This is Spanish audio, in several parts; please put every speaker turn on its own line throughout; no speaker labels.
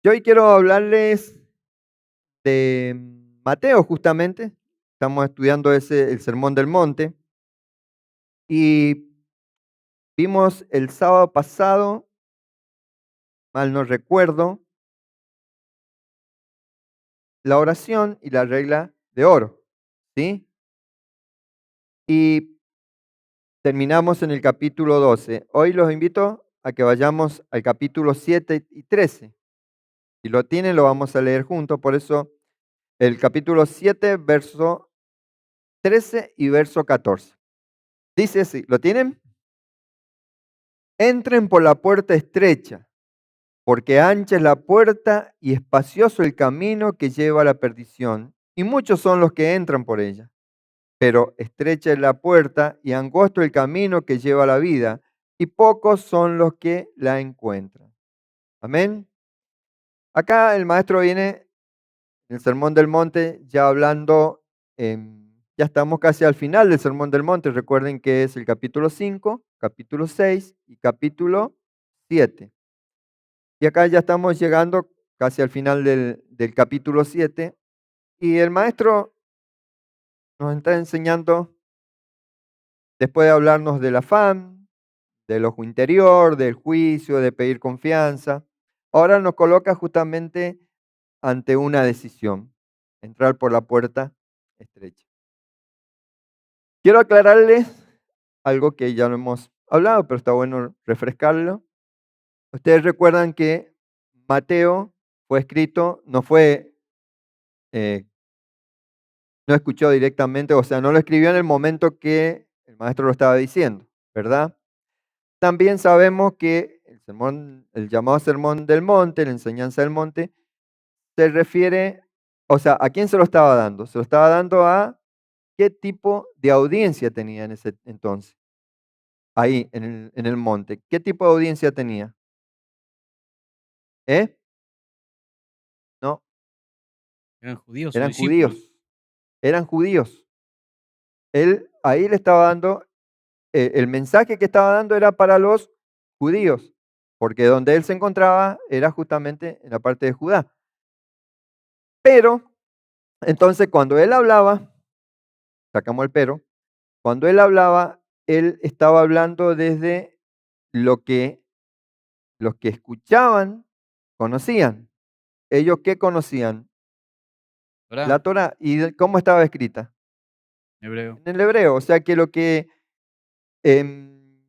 Yo hoy quiero hablarles de Mateo, justamente. Estamos estudiando el Sermón del Monte y vimos el sábado pasado, mal no recuerdo, la oración y la regla de oro, ¿sí? Y terminamos en el capítulo 12. Hoy los invito a que vayamos al capítulo 7 y 13. Si lo tienen, lo vamos a leer juntos. Por eso, el capítulo 7, verso 13 y verso 14. Dice así, ¿lo tienen? Entren por la puerta estrecha, porque ancha es la puerta y espacioso el camino que lleva a la perdición, y muchos son los que entran por ella. Pero estrecha es la puerta y angosto el camino que lleva a la vida, y pocos son los que la encuentran. Amén. Acá el maestro viene en el Sermón del Monte ya hablando, ya estamos casi al final del Sermón del Monte. Recuerden que es el capítulo 5, capítulo 6 y capítulo 7. Y acá ya estamos llegando casi al final del capítulo 7 y el maestro nos está enseñando, después de hablarnos del afán, del ojo interior, del juicio, de pedir confianza, ahora nos coloca justamente ante una decisión, entrar por la puerta estrecha. Quiero aclararles algo que ya lo hemos hablado, pero está bueno refrescarlo. Ustedes recuerdan que Mateo fue escrito, eh, no escuchó directamente, o sea, no lo escribió en el momento que el maestro lo estaba diciendo, ¿verdad? También sabemos que el sermón, el llamado Sermón del Monte, la enseñanza del monte, se refiere, o sea, ¿a quién se lo estaba dando? Se lo estaba dando a qué tipo de audiencia tenía en ese entonces, ahí en el monte. ¿Qué tipo de audiencia tenía? ¿Eh? No,
Eran judíos, sus
eran
discípulos.
judíos, eran judíos. Él ahí le estaba dando el mensaje que estaba dando era para los judíos, porque donde él se encontraba era justamente en la parte de Judá. Pero, entonces cuando él hablaba, sacamos el pero, cuando él hablaba, él estaba hablando desde lo que los que escuchaban conocían. ¿Ellos qué conocían?
Torá,
La Torá. ¿Y cómo estaba escrita?
hebreo.
En el hebreo. O sea que lo que em,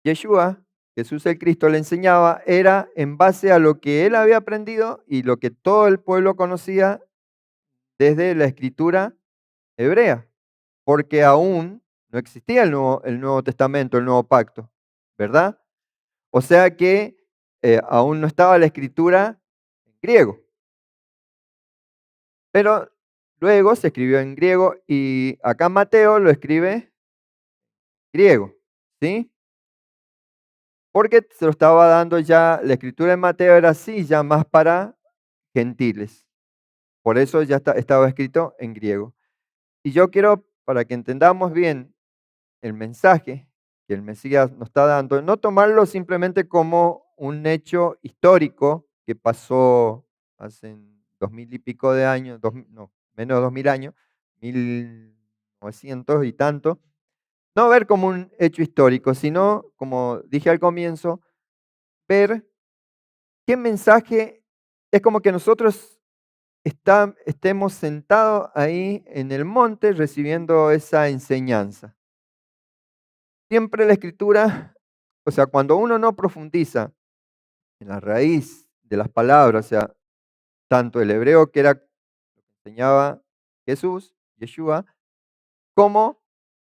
Yeshua, Jesús el Cristo, le enseñaba era en base a lo que él había aprendido y lo que todo el pueblo conocía desde la escritura hebrea, porque aún no existía el nuevo Testamento, el Nuevo Pacto, ¿verdad? O sea que aún no estaba la escritura en griego, pero luego se escribió en griego y acá Mateo lo escribe griego, ¿sí? Porque se lo estaba dando ya, la escritura de Mateo era así, ya más para gentiles. Por eso ya estaba escrito en griego. Y yo quiero, para que entendamos bien el mensaje que el Mesías nos está dando, no tomarlo simplemente como un hecho histórico que pasó hace 2000 y pico de años, no, menos de 2000 años, 1900 y tanto, no ver como un hecho histórico, sino, como dije al comienzo, ver qué mensaje es como que nosotros estemos sentados ahí en el monte recibiendo esa enseñanza. Siempre la escritura, o sea, cuando uno no profundiza en la raíz de las palabras, o sea, tanto el hebreo que era lo que enseñaba Jesús, Yeshua, como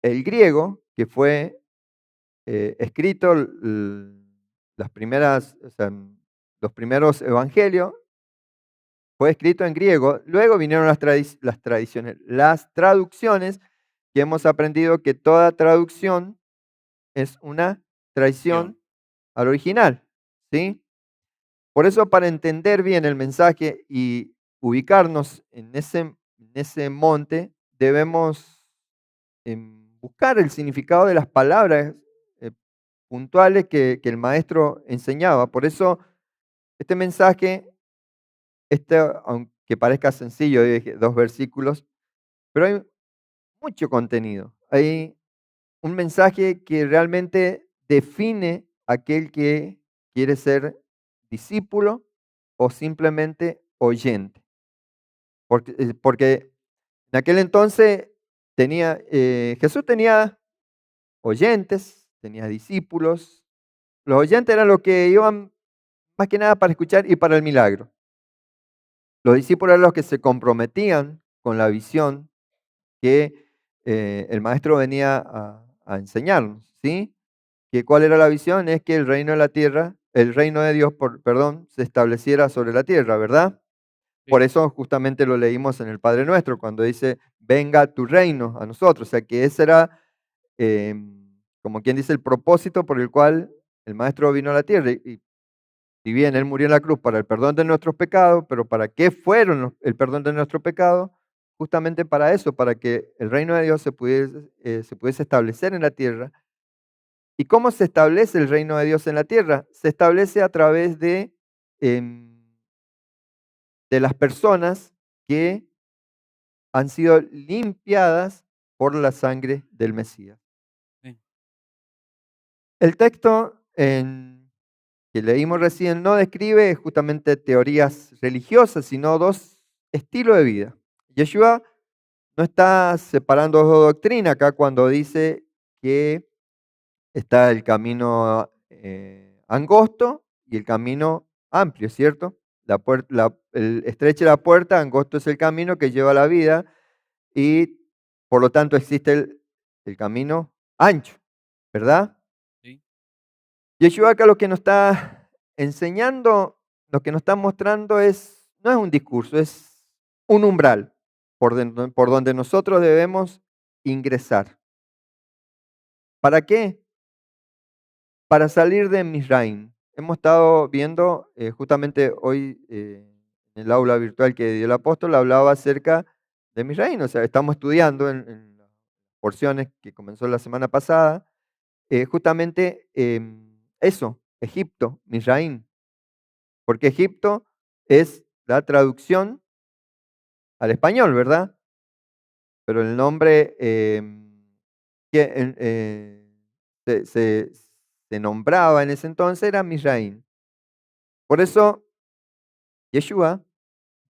el griego que fue escrito las primeras, o sea, los primeros evangelios, fue escrito en griego. Luego vinieron las tradiciones, las traducciones, que hemos aprendido que toda traducción es una
Guión.
traición al original, ¿sí? Por eso, para entender bien el mensaje y ubicarnos en ese monte, debemos buscar el significado de las palabras eh, puntuales que el maestro enseñaba. Por eso, este mensaje aunque parezca sencillo, dije 2 versículos, pero hay mucho contenido. Hay un mensaje que realmente define aquel que quiere ser discípulo o simplemente oyente. Porque en aquel entonces Jesús tenía oyentes, tenía discípulos. Los oyentes eran los que iban más que nada para escuchar y para el milagro. Los discípulos eran los que se comprometían con la visión que el maestro venía a enseñarnos, ¿sí? Que cuál era la visión, es que el reino de la tierra, el reino de Dios, perdón, se estableciera sobre la tierra, ¿verdad? Por
Sí,
eso justamente lo leímos en el Padre Nuestro, cuando dice, venga tu reino a nosotros. O sea, que ese era, como quien dice, el propósito por el cual el Maestro vino a la tierra. Y si bien Él murió en la cruz para el perdón de nuestros pecados, pero ¿para qué fueron el perdón de nuestros pecados? Justamente para eso, para que el reino de Dios se pudiese establecer en la tierra. ¿Y cómo se establece el reino de Dios en la tierra? Se establece a través em, de las personas que han sido limpiadas por la sangre del Mesías.
sí.
El texto que leímos recién no describe justamente teorías religiosas, sino dos estilos de vida. Yeshua no está separando dos doctrinas acá cuando dice que está el camino angosto y el camino amplio, ¿cierto? Estrecha es la puerta, angosto es el camino que lleva a la vida y por lo tanto existe el camino ancho, ¿verdad?
Sí,
Yeshua acá lo que nos está enseñando, lo que nos está mostrando no es un discurso, es un umbral por donde nosotros debemos ingresar. ¿Para qué? Para salir de Misraim. Hemos estado viendo, justamente hoy en el aula virtual que dio el apóstol, hablaba acerca de Misraim. O sea, estamos estudiando en las porciones que comenzó la semana pasada, justamente eso, Egipto, Misraim. Porque Egipto es la traducción al español, ¿verdad? Pero el nombre que se nombraba en ese entonces era Misraim. Por eso, Yeshua,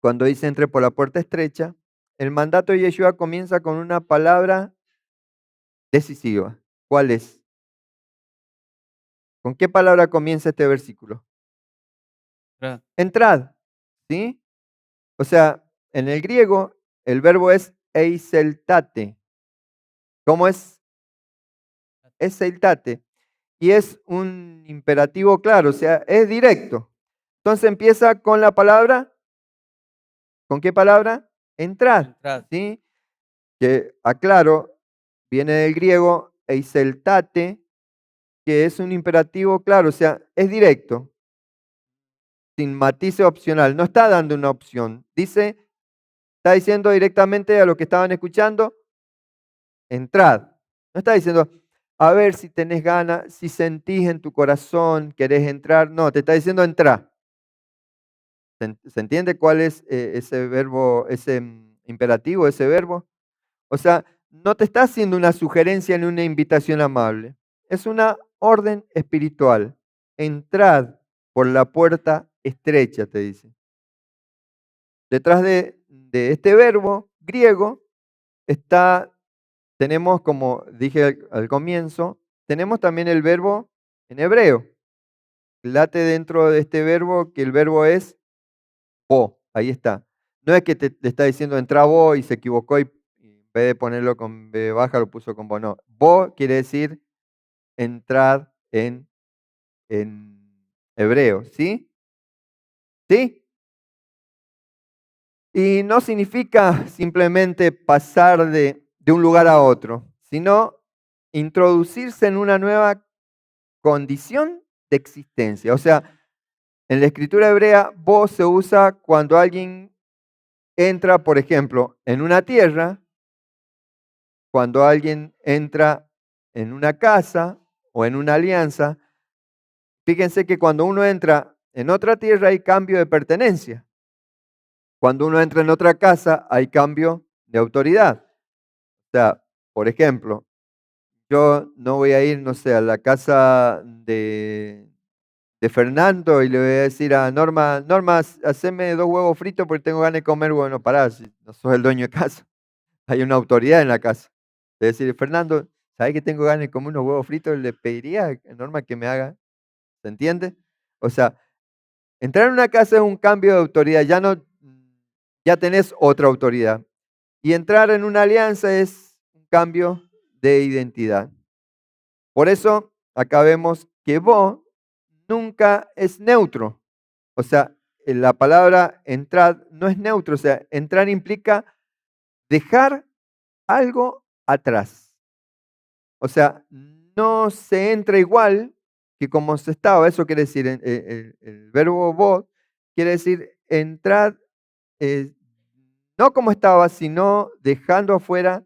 cuando dice entre por la puerta estrecha, el mandato de Yeshua comienza con una palabra decisiva. ¿Cuál es? ¿Con qué palabra comienza este versículo?
verdad.
Entrad, ¿sí? O sea, en el griego el verbo es eiseltate. ¿Cómo es? Eiseltate. Y es un imperativo claro, o sea, es directo. Entonces empieza con la palabra, ¿con qué palabra? Entrar,
Entrad.
¿sí? Que aclaro, viene del griego eiseltate, que es un imperativo claro, o sea, es directo, sin matiz opcional, no está dando una opción. Está diciendo directamente a lo que estaban escuchando, entrad. No está diciendo, a ver si tenés ganas, si sentís en tu corazón, querés entrar. No, te está diciendo entrar. ¿Se entiende cuál es ese verbo, ese imperativo, ese verbo? O sea, no te está haciendo una sugerencia ni una invitación amable. Es una orden espiritual. Entrad por la puerta estrecha, te dice. Detrás de este verbo griego tenemos, como dije al comienzo, tenemos también el verbo en hebreo. Late dentro de este verbo que el verbo es bo, ahí está. No es que te está diciendo entra bo y se equivocó y en vez de ponerlo con B baja lo puso con bo, no. Bo quiere decir entrar en hebreo, ¿sí? ¿Sí? Y no significa simplemente pasar de un lugar a otro, sino introducirse en una nueva condición de existencia. O sea, en la escritura hebrea, vos se usa cuando alguien entra, por ejemplo, en una tierra, cuando alguien entra en una casa o en una alianza. Fíjense que cuando uno entra en otra tierra hay cambio de pertenencia. Cuando uno entra en otra casa, hay cambio de autoridad. O sea, por ejemplo, yo no voy a ir, no sé, a la casa de Fernando y le voy a decir a Norma, Norma, haceme 2 huevos fritos porque tengo ganas de comer. Bueno, pará, si no sos el dueño de casa, hay una autoridad en la casa. Es decir, Fernando, ¿sabés que tengo ganas de comer unos huevos fritos? Le pediría a Norma que me haga. ¿Se entiende? O sea, entrar en una casa es un cambio de autoridad, ya no, ya tenés otra autoridad. Y entrar en una alianza es un cambio de identidad. Por eso, acá vemos que vos nunca es neutro. O sea, la palabra entrar no es neutro. O sea, entrar implica dejar algo atrás. O sea, no se entra igual que como se estaba. Eso quiere decir, el verbo vos quiere decir entrar eh, no como estaba, sino dejando afuera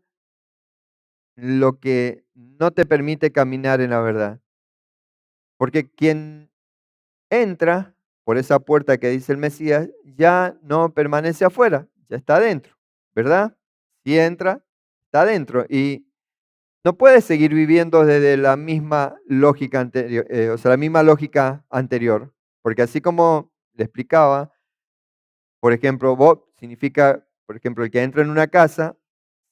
lo que no te permite caminar en la verdad. Porque quien entra por esa puerta que dice el Mesías ya no permanece afuera, ya está adentro, ¿verdad? Si entra, está adentro y no puede seguir viviendo desde la misma lógica anterior, o sea, la misma lógica anterior, porque así como le explicaba, por ejemplo, vos significa, por ejemplo, el que entra en una casa.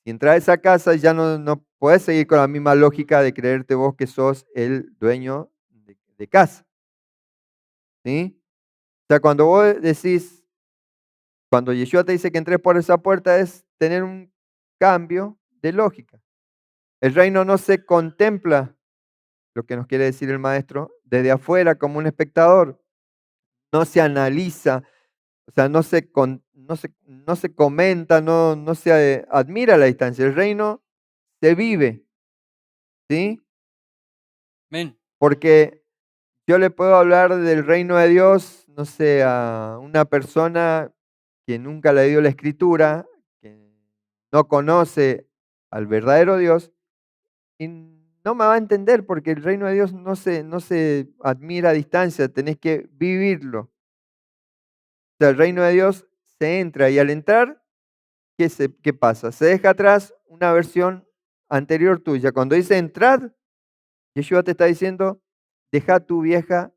Si entras a esa casa ya no puedes seguir con la misma lógica de creerte vos que sos el dueño de casa, ¿sí? O sea, cuando vos decís, cuando Yeshua te dice que entres por esa puerta es tener un cambio de lógica. El reino no se contempla, lo que nos quiere decir el maestro, desde afuera como un espectador. No se analiza, o sea, no se comenta, no se admira a la distancia. El reino se vive, ¿sí?
Amén.
Porque yo le puedo hablar del reino de Dios, no sé, a una persona que nunca le dio la escritura, que no conoce al verdadero Dios, y no me va a entender porque el reino de Dios no se admira a distancia, tenés que vivirlo. O sea, el reino de Dios se entra y al entrar, ¿qué pasa? Se deja atrás una versión anterior tuya. Cuando dice entrad, Yeshua te está diciendo, deja tu vieja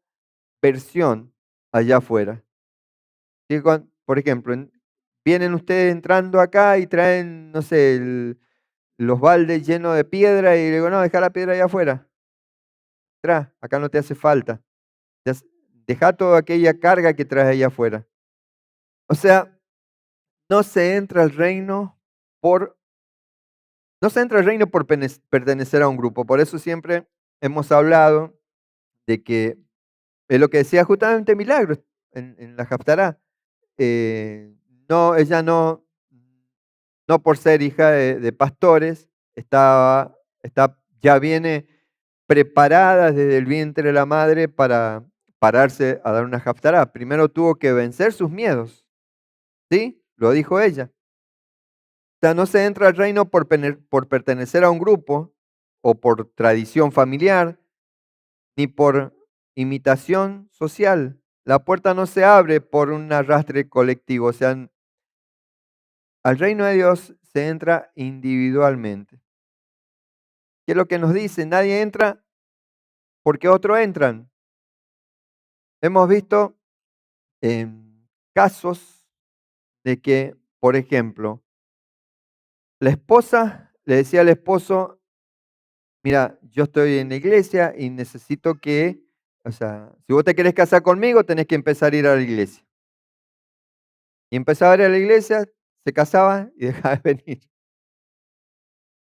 versión allá afuera. Sí, por ejemplo, vienen ustedes entrando acá y traen, no sé, los baldes llenos de piedra y le digo, no, deja la piedra allá afuera. Acá no te hace falta. Deja toda aquella carga que traes allá afuera. O sea, no se entra al reino por, no se entra al reino por pertenecer a un grupo. Por eso siempre hemos hablado de que es lo que decía justamente Milagros en la Haftará. eh, no, ella no por ser hija de pastores, ya viene preparada desde el vientre de la madre para pararse a dar una haftará. Primero tuvo que vencer sus miedos, ¿sí? Lo dijo ella. O sea, no se entra al reino por pertenecer a un grupo o por tradición familiar, ni por imitación social. La puerta no se abre por un arrastre colectivo, o sea, al reino de Dios se entra individualmente. ¿Qué es lo que nos dice? Nadie entra porque otros entran. Hemos visto casos de que, por ejemplo, la esposa le decía al esposo, mira, yo estoy en la iglesia y necesito que, o sea, si vos te querés casar conmigo, tenés que empezar a ir a la iglesia. Y empezaba a ir a la iglesia, se casaba y dejaba de venir.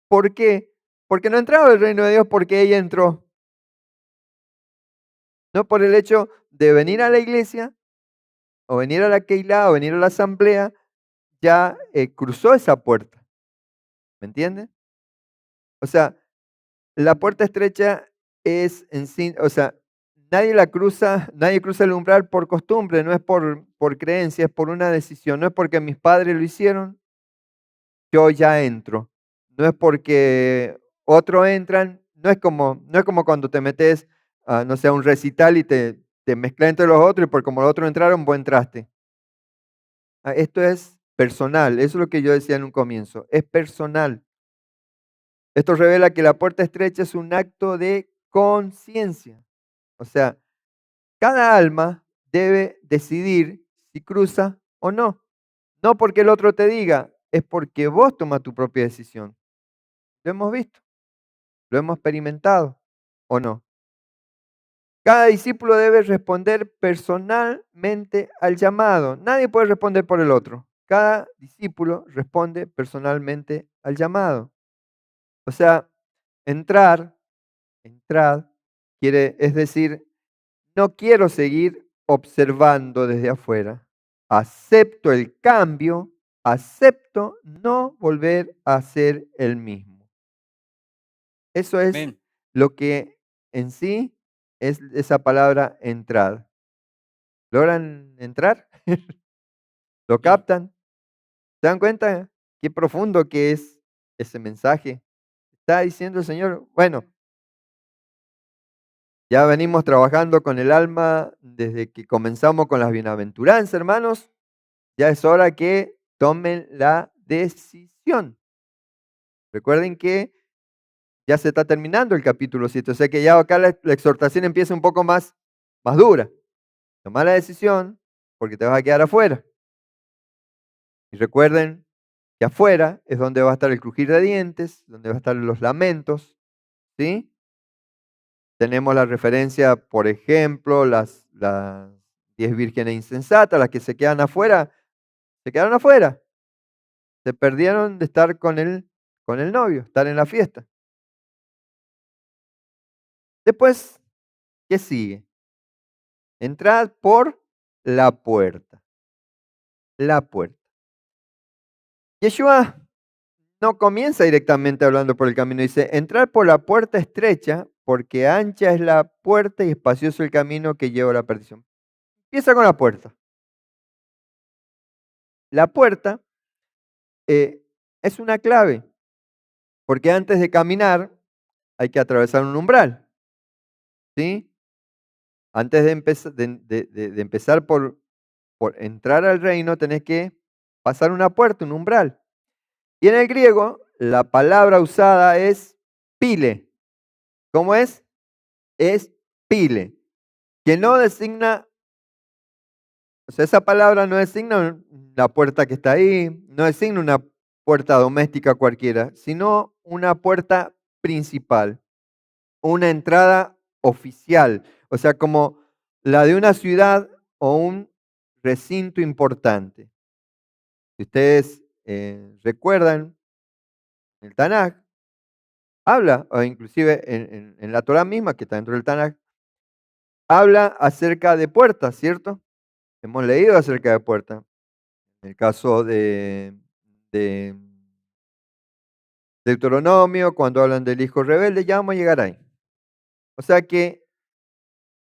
¿Por qué? Porque no entraba al reino de Dios porque ella entró. No por el hecho de venir a la iglesia, o venir a la Keilah, o venir a la asamblea, ya cruzó esa puerta. ¿Me entiendes? O sea, la puerta estrecha es en sí, o sea, nadie cruza el umbral por costumbre, no es por creencia, es por una decisión. No es porque mis padres lo hicieron, yo ya entro. No es porque otros entran, no es como cuando te metes a, no sé, a un recital y te mezclas entre los otros y por como los otros entraron, vos entraste. Esto es personal. Eso es lo que yo decía en un comienzo. Es personal. Esto revela que la puerta estrecha es un acto de conciencia. O sea, cada alma debe decidir si cruza o no. No porque el otro te diga, es porque vos tomas tu propia decisión. Lo hemos visto, lo hemos experimentado o no. Cada discípulo debe responder personalmente al llamado. Nadie puede responder por el otro. Cada discípulo responde personalmente al llamado. O sea, entrar, entrar, es decir, no quiero seguir observando desde afuera. Acepto el cambio, acepto no volver a ser el mismo. Eso es
amén,
lo que en sí es esa palabra entrar. ¿Logran entrar? ¿Lo
sí,
captan? ¿Se dan cuenta qué profundo que es ese mensaje? Está diciendo el Señor, bueno, ya venimos trabajando con el alma desde que comenzamos con las bienaventuranzas, hermanos. Ya es hora que tomen la decisión. Recuerden que ya se está terminando el capítulo 7, o sea que ya acá la exhortación empieza un poco más dura. Toma la decisión porque te vas a quedar afuera. Y recuerden que afuera es donde va a estar el crujir de dientes, donde va a estar los lamentos, ¿sí? Tenemos la referencia, por ejemplo, las 10 vírgenes insensatas, las que se quedan afuera, se quedaron afuera. Se perdieron de estar con el novio, estar en la fiesta. Después, ¿qué sigue? Entrad por la puerta. La puerta. Yeshua no comienza directamente hablando por el camino. Dice, entrar por la puerta estrecha, porque ancha es la puerta y espacioso el camino que lleva a la perdición. Empieza con la puerta. La puerta es una clave, porque antes de caminar hay que atravesar un umbral. ¿Sí? Antes de empezar por entrar al reino, tenés que pasar una puerta, un umbral. Y en el griego, la palabra usada es pile. ¿Cómo es? Es pile, que no designa, o sea, esa palabra no designa la puerta que está ahí, no designa una puerta doméstica cualquiera, sino una puerta principal, una entrada oficial, o sea, como la de una ciudad o un recinto importante. Si ustedes recuerdan, el Tanaj habla, o inclusive en la Torah misma, que está dentro del Tanaj, habla acerca de puertas, ¿cierto? Hemos leído acerca de puertas. En el caso de Deuteronomio, cuando hablan del hijo rebelde, ya vamos a llegar ahí. O sea que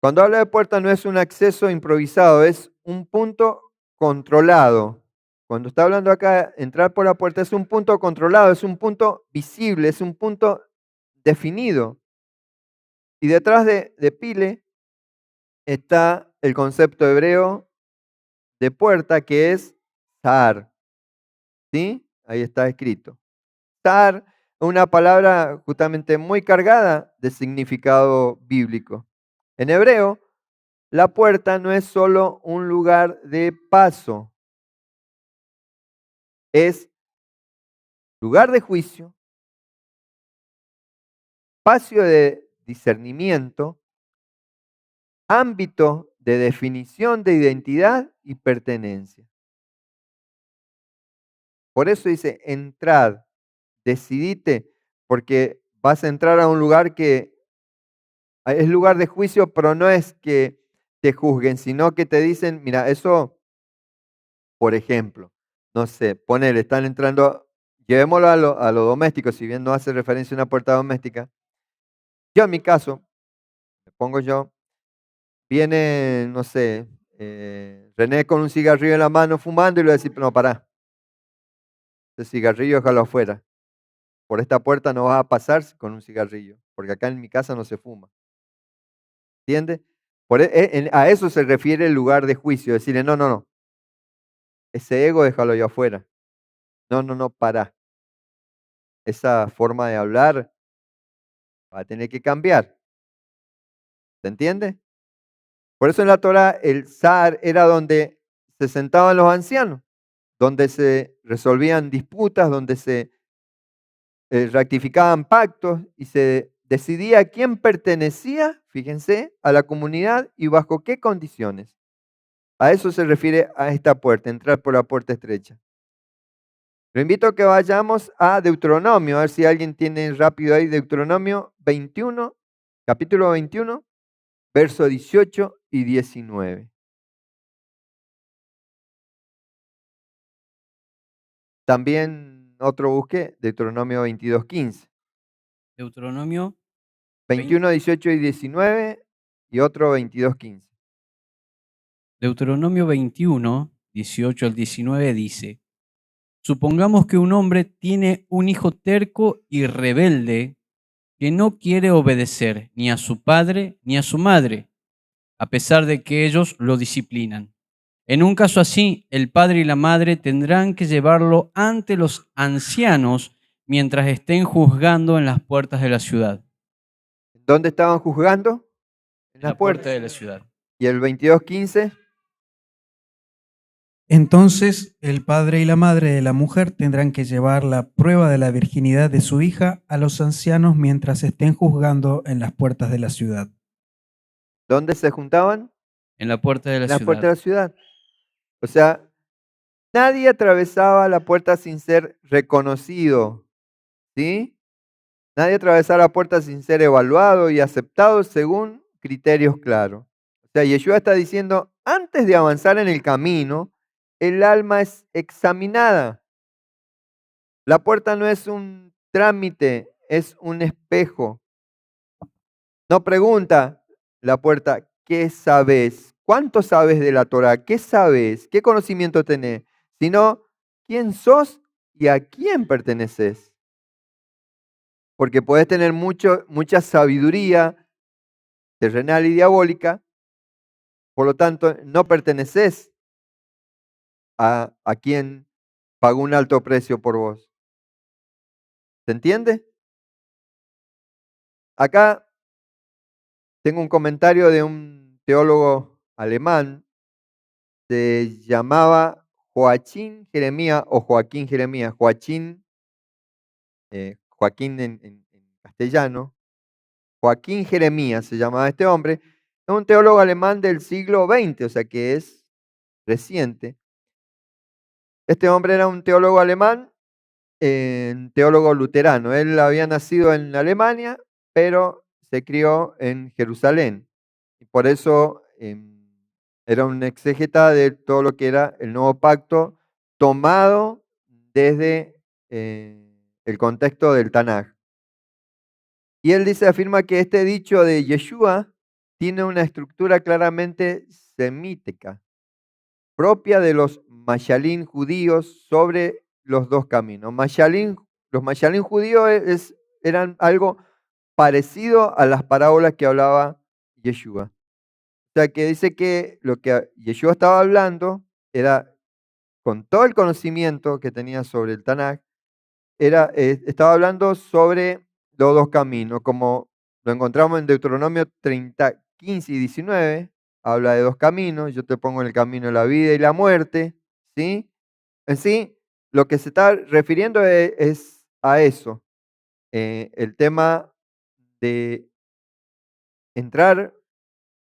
cuando habla de puerta no es un acceso improvisado, es un punto controlado. Cuando está hablando acá, entrar por la puerta es un punto controlado, es un punto visible, es un punto definido. Y detrás de pile está el concepto hebreo de puerta que es tar. ¿Sí? Ahí está escrito. Tar es una palabra justamente muy cargada de significado bíblico. En hebreo, la puerta no es solo un lugar de paso, es lugar de juicio, espacio de discernimiento, ámbito de definición de identidad y pertenencia. Por eso dice, entrad, decidite, porque vas a entrar a un lugar que es lugar de juicio, pero no es que te juzguen, sino que te dicen, mira, eso, por ejemplo, no sé, ponele, están entrando, llevémoslo a lo doméstico, si bien no hace referencia a una puerta doméstica. Yo en mi caso, me pongo yo, viene, no sé, René con un cigarrillo en la mano fumando y le voy a decir, no, pará, ese cigarrillo déjalo afuera. Por esta puerta no vas a pasar con un cigarrillo, porque acá en mi casa no se fuma. ¿Entiendes? A eso se refiere el lugar de juicio, decirle, no, no, no. Ese ego déjalo ahí afuera. No, no, no, para. Esa forma de hablar va a tener que cambiar. ¿Se entiende? Por eso en la Torah el zar era donde se sentaban los ancianos, donde se resolvían disputas, donde se rectificaban pactos y se decidía quién pertenecía, fíjense, a la comunidad y bajo qué condiciones. A eso se refiere a esta puerta, entrar por la puerta estrecha. Lo invito a que vayamos a Deuteronomio, a ver si alguien tiene rápido ahí Deuteronomio 21, capítulo 21, verso 18 y 19. También otro busque, Deuteronomio 22, 15.
Deuteronomio 20
21, 18 y 19 y otro 22, 15.
Deuteronomio 21, 18 al 19 dice: Supongamos que un hombre tiene un hijo terco y rebelde que no quiere obedecer ni a su padre ni a su madre, a pesar de que ellos lo disciplinan. En un caso así, el padre y la madre tendrán que llevarlo ante los ancianos mientras estén juzgando en las puertas de la ciudad.
¿Dónde estaban juzgando? En
En
las
la puerta
puertas.
de la ciudad.
Y el 22, 15.
Entonces el padre y la madre de la mujer tendrán que llevar la prueba de la virginidad de su hija a los ancianos mientras estén juzgando en las puertas de la ciudad.
¿Dónde se juntaban?
En la puerta de la
En las puertas de
ciudad.
la ciudad. O sea, nadie atravesaba la puerta sin ser reconocido, ¿sí? Nadie atravesaba la puerta sin ser evaluado y aceptado según criterios claros. O sea, Yeshua está diciendo, antes de avanzar en el camino, el alma es examinada. La puerta no es un trámite, es un espejo. No pregunta la puerta, ¿qué sabes? ¿Cuánto sabes de la Torah? ¿Qué sabes? ¿Qué conocimiento tenés? Sino, ¿quién sos y a quién perteneces? Porque puedes tener mucha sabiduría terrenal y diabólica, por lo tanto, no perteneces a quien pagó un alto precio por vos. ¿Se entiende? Acá tengo un comentario de un teólogo alemán, se llamaba Joachim Jeremías o Joaquín Jeremías. Joaquín en castellano. Joaquín Jeremías se llamaba este hombre. Es un teólogo alemán del siglo XX, o sea que es reciente. Este hombre era un teólogo alemán, teólogo luterano. Él había nacido en Alemania, pero se crió en Jerusalén. Y por eso era un exégeta de todo lo que era el nuevo pacto, tomado desde el contexto del Tanaj. Y él afirma que este dicho de Yeshua tiene una estructura claramente semítica, propia de los mayalín judíos sobre los dos caminos. Los mayalín judíos eran algo parecido a las parábolas que hablaba Yeshua. O sea, que dice que lo que Yeshua estaba hablando era, con todo el conocimiento que tenía sobre el Tanakh, estaba hablando sobre los dos caminos, como lo encontramos en Deuteronomio 30, 15 y 19, habla de dos caminos, yo te pongo en el camino de la vida y la muerte, ¿sí? En sí, lo que se está refiriendo es a eso, el tema de entrar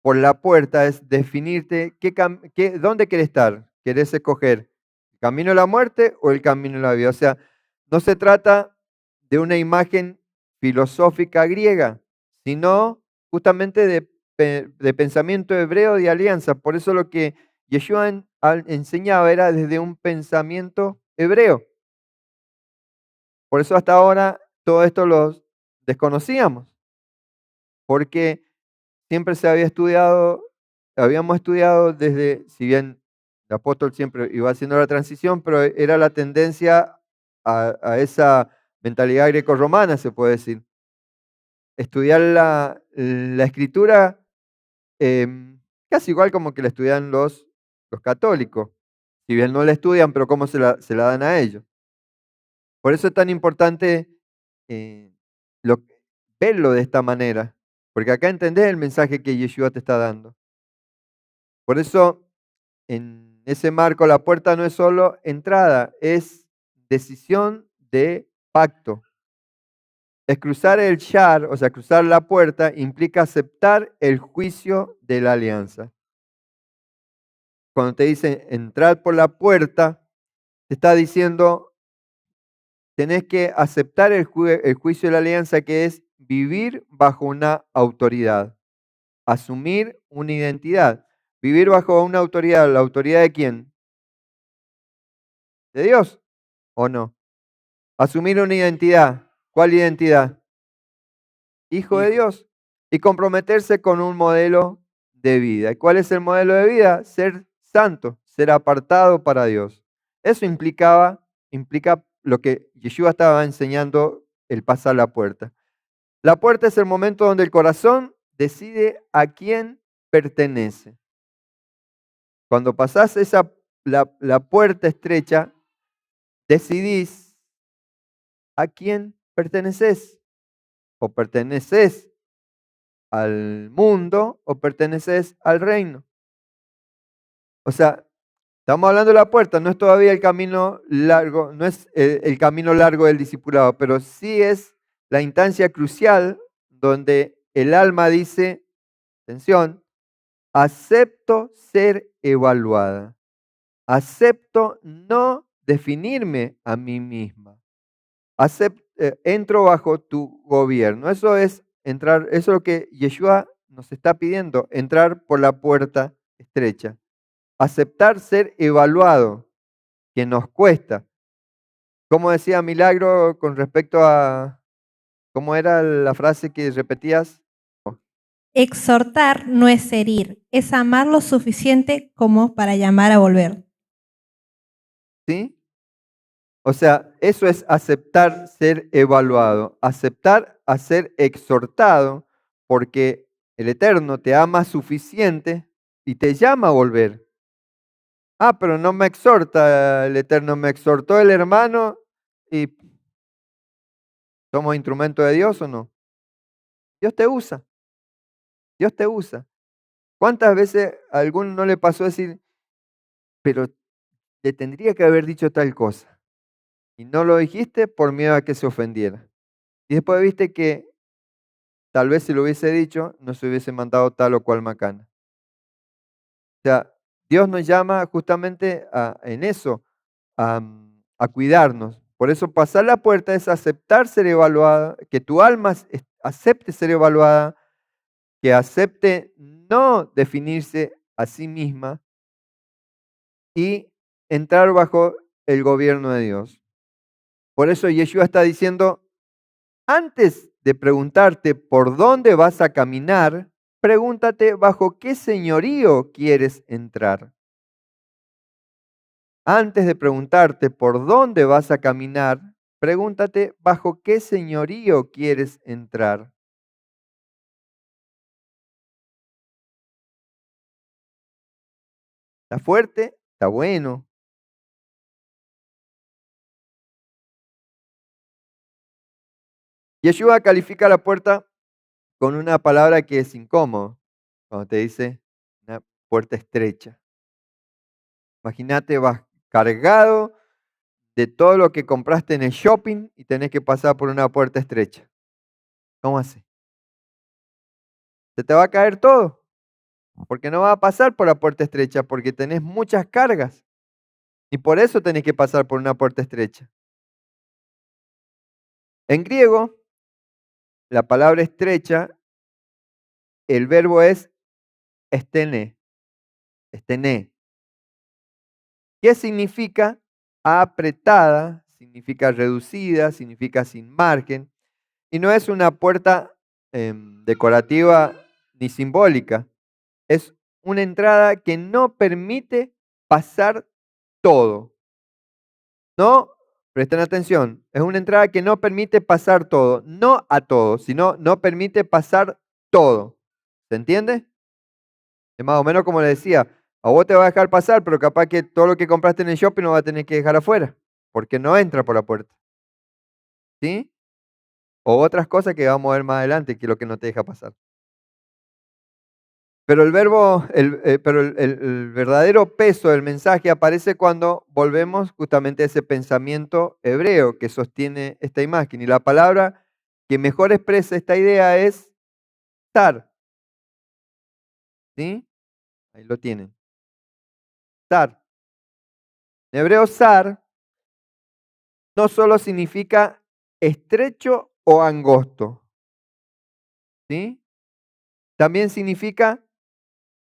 por la puerta es definirte dónde quieres estar. ¿Querés escoger el camino de la muerte o el camino de la vida? O sea, no se trata de una imagen filosófica griega, sino justamente de pensamiento hebreo de alianza. Por eso lo que Yeshua enseñaba era desde un pensamiento hebreo. Por eso hasta ahora todo esto lo desconocíamos, porque siempre se había estudiado, habíamos estudiado desde, si bien el apóstol siempre iba haciendo la transición, pero era la tendencia a esa mentalidad greco-romana, se puede decir. Estudiar la escritura casi igual como que la estudian los católicos, Si bien no la estudian, pero cómo se la dan a ellos. Por eso es tan importante eh, lo- verlo de esta manera, porque acá entendés el mensaje que Yeshua te está dando. Por eso, en ese marco, la puerta no es solo entrada, es decisión de pacto. Es cruzar el shar, o sea, cruzar la puerta, implica aceptar el juicio de la alianza. Cuando te dicen entrar por la puerta, te está diciendo, tenés que aceptar el juicio de la alianza, que es vivir bajo una autoridad, asumir una identidad. Vivir bajo una autoridad, ¿la autoridad de quién? ¿De Dios o no? Asumir una identidad. ¿Cuál identidad? Hijo de
Hijo.
Dios. Y comprometerse con un modelo de vida. ¿Y cuál es el modelo de vida? Ser santo, ser apartado para Dios. Eso implica lo que Yeshua estaba enseñando, el pasar la puerta. La puerta es el momento donde el corazón decide a quién pertenece. Cuando pasás la puerta estrecha, decidís a quién perteneces. O perteneces al mundo o perteneces al reino. O sea, estamos hablando de la puerta, no es todavía el camino largo, no es el camino largo del discipulado, pero sí es la instancia crucial donde el alma dice, atención, acepto ser evaluada, acepto no definirme a mí misma, entro bajo tu gobierno. Eso es entrar, eso es lo que Yeshua nos está pidiendo, entrar por la puerta estrecha. Aceptar ser evaluado, que nos cuesta. Como decía Milagro con respecto a, ¿cómo era la frase que repetías?
Exhortar no es herir, es amar lo suficiente como para llamar a volver.
¿Sí? O sea, eso es aceptar ser evaluado, aceptar a ser exhortado, porque el Eterno te ama suficiente y te llama a volver. Ah, pero no me exhorta el Eterno, me exhortó el hermano y ¿somos instrumento de Dios o no? Dios te usa, Dios te usa. ¿Cuántas veces a alguno no le pasó decir, pero le tendría que haber dicho tal cosa? Y no lo dijiste por miedo a que se ofendiera. Y después viste que tal vez si lo hubiese dicho, no se hubiese mandado tal o cual macana. O sea, Dios nos llama justamente en eso, a cuidarnos. Por eso pasar la puerta es aceptar ser evaluada, que tu alma acepte ser evaluada, que acepte no definirse a sí misma y entrar bajo el gobierno de Dios. Por eso Yeshua está diciendo, antes de preguntarte por dónde vas a caminar, pregúntate bajo qué señorío quieres entrar. Antes de preguntarte por dónde vas a caminar, pregúntate bajo qué señorío quieres entrar. ¿Está fuerte? ¿Está bueno? Yeshua califica la puerta con una palabra que es incómodo, cuando te dice una puerta estrecha. Imagínate, vas cargado de todo lo que compraste en el shopping y tenés que pasar por una puerta estrecha. ¿Cómo así? Se te va a caer todo, porque no va a pasar por la puerta estrecha, porque tenés muchas cargas y por eso tenés que pasar por una puerta estrecha. En griego, la palabra estrecha, el verbo es estene, estené. ¿Qué significa? Apretada, significa reducida, significa sin margen. Y no es una puerta decorativa ni simbólica. Es una entrada que no permite pasar todo. No, presten atención, es una entrada que no permite pasar todo, no a todo, sino no permite pasar todo. ¿Se entiende? Es más o menos como le decía, A vos te va a dejar pasar, pero capaz que todo lo que compraste en el shopping lo va a tener que dejar afuera, porque no entra por la puerta. ¿Sí? O otras cosas que vamos a ver más adelante, que es lo que no te deja pasar. Pero el verdadero peso del mensaje aparece cuando volvemos justamente a ese pensamiento hebreo que sostiene esta imagen. Y la palabra que mejor expresa esta idea es tar. ¿Sí? Ahí lo tienen. Tar. En hebreo, sar no solo significa estrecho o angosto. ¿Sí? También significa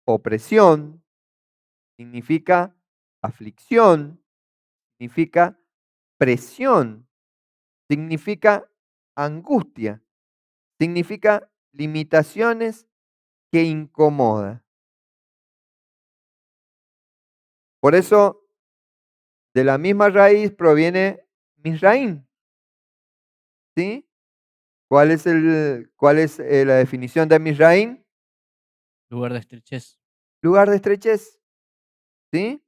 opresión, significa aflicción, significa presión, significa angustia, significa limitaciones que incomoda. Por eso, de la misma raíz proviene Misraim. ¿Sí? ¿Cuál es la definición de Misraim?
Lugar de estrechez.
Lugar de estrechez. ¿Sí?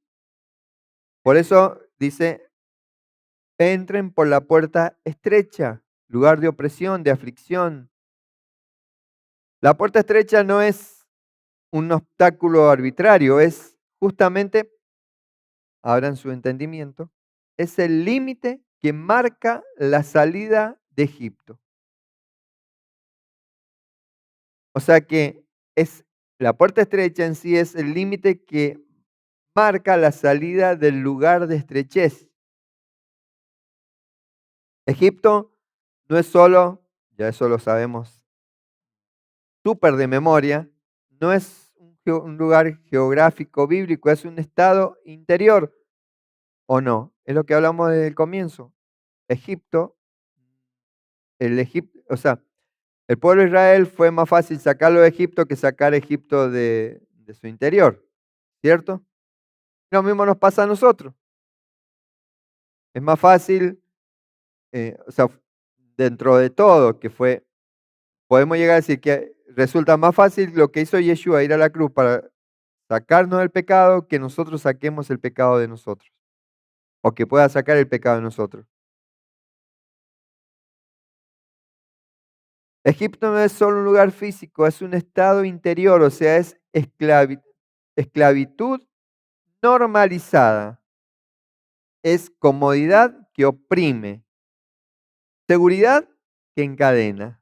Por eso dice, entren por la puerta estrecha, lugar de opresión, de aflicción. La puerta estrecha no es un obstáculo arbitrario, es justamente, abran su entendimiento, es el límite que marca la salida de Egipto. O sea que es la puerta estrecha en sí es el límite que marca la salida del lugar de estrechez. Egipto no es solo, ya eso lo sabemos súper de memoria, no es un lugar geográfico bíblico, es un estado interior, ¿o no? Es lo que hablamos desde el comienzo. Egipto, o sea, el pueblo de Israel fue más fácil sacarlo de Egipto que sacar Egipto de su interior, ¿cierto? Lo mismo nos pasa a nosotros. Es más fácil, o sea, dentro de todo, podemos llegar a decir que resulta más fácil lo que hizo Yeshua, ir a la cruz para sacarnos del pecado, que nosotros saquemos el pecado de nosotros, o que pueda sacar el pecado de nosotros. Egipto no es solo un lugar físico, es un estado interior, o sea, es esclavitud normalizada. Es comodidad que oprime, seguridad que encadena,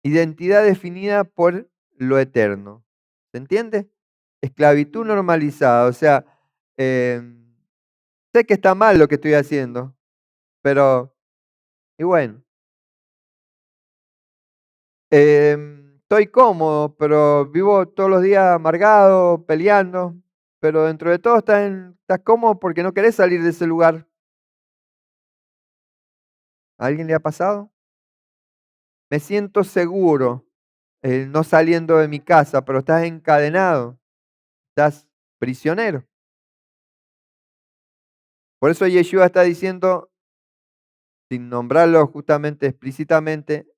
identidad definida por lo eterno. ¿Se entiende? Esclavitud normalizada, o sea, sé que está mal lo que estoy haciendo, pero, y bueno, estoy cómodo, pero vivo todos los días amargado, peleando, pero dentro de todo estás cómodo porque no querés salir de ese lugar. ¿A alguien le ha pasado? Me siento seguro no saliendo de mi casa, pero estás encadenado, estás prisionero. Por eso Yeshua está diciendo, sin nombrarlo justamente explícitamente,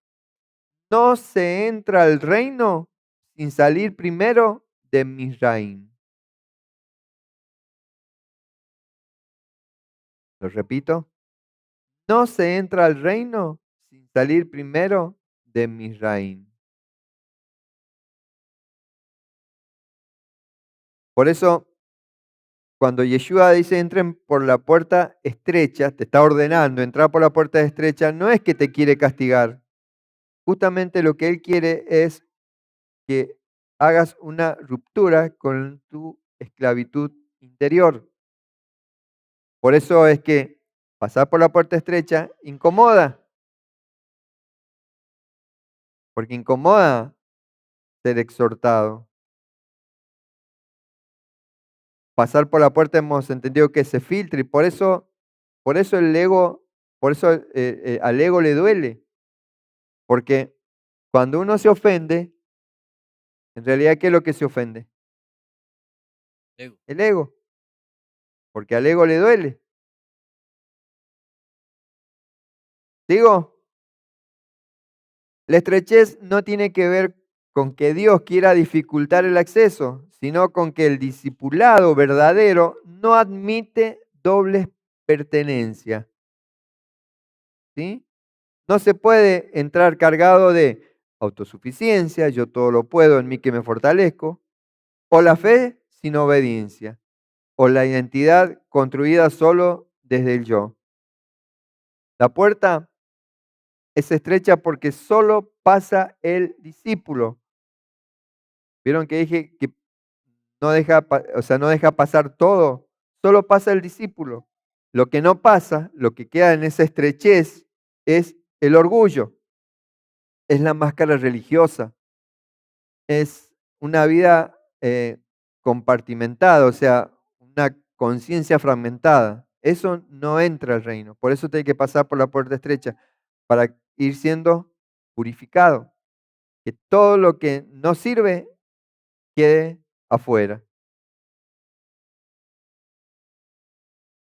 no se entra al reino sin salir primero de Misraim. Lo repito, no se entra al reino sin salir primero de Misraim. Por eso, cuando Yeshua dice entren por la puerta estrecha, te está ordenando entrar por la puerta estrecha, no es que te quiere castigar. Justamente lo que Él quiere es que hagas una ruptura con tu esclavitud interior. Por eso es que pasar por la puerta estrecha incomoda, porque incomoda ser exhortado. Pasar por la puerta hemos entendido que se filtra y por eso el ego, por eso al ego le duele, porque cuando uno se ofende, en realidad, ¿qué es lo que se ofende?
Ego.
El ego, porque al ego le duele. ¿Digo? La estrechez no tiene que ver con que Dios quiera dificultar el acceso, sino con que el discipulado verdadero no admite dobles pertenencias. ¿Sí? No se puede entrar cargado de autosuficiencia, yo todo lo puedo en mí que me fortalezco, o la fe sin obediencia, o la identidad construida solo desde el yo. La puerta es estrecha porque solo pasa el discípulo. ¿Vieron que dije que no deja, no deja pasar todo? Solo pasa el discípulo. Lo que no pasa, lo que queda en esa estrechez es el orgullo, es la máscara religiosa, es una vida compartimentada, o sea, una conciencia fragmentada. Eso no entra al reino. Por eso tiene que pasar por la puerta estrecha para ir siendo purificado. Que todo lo que no sirve quede afuera.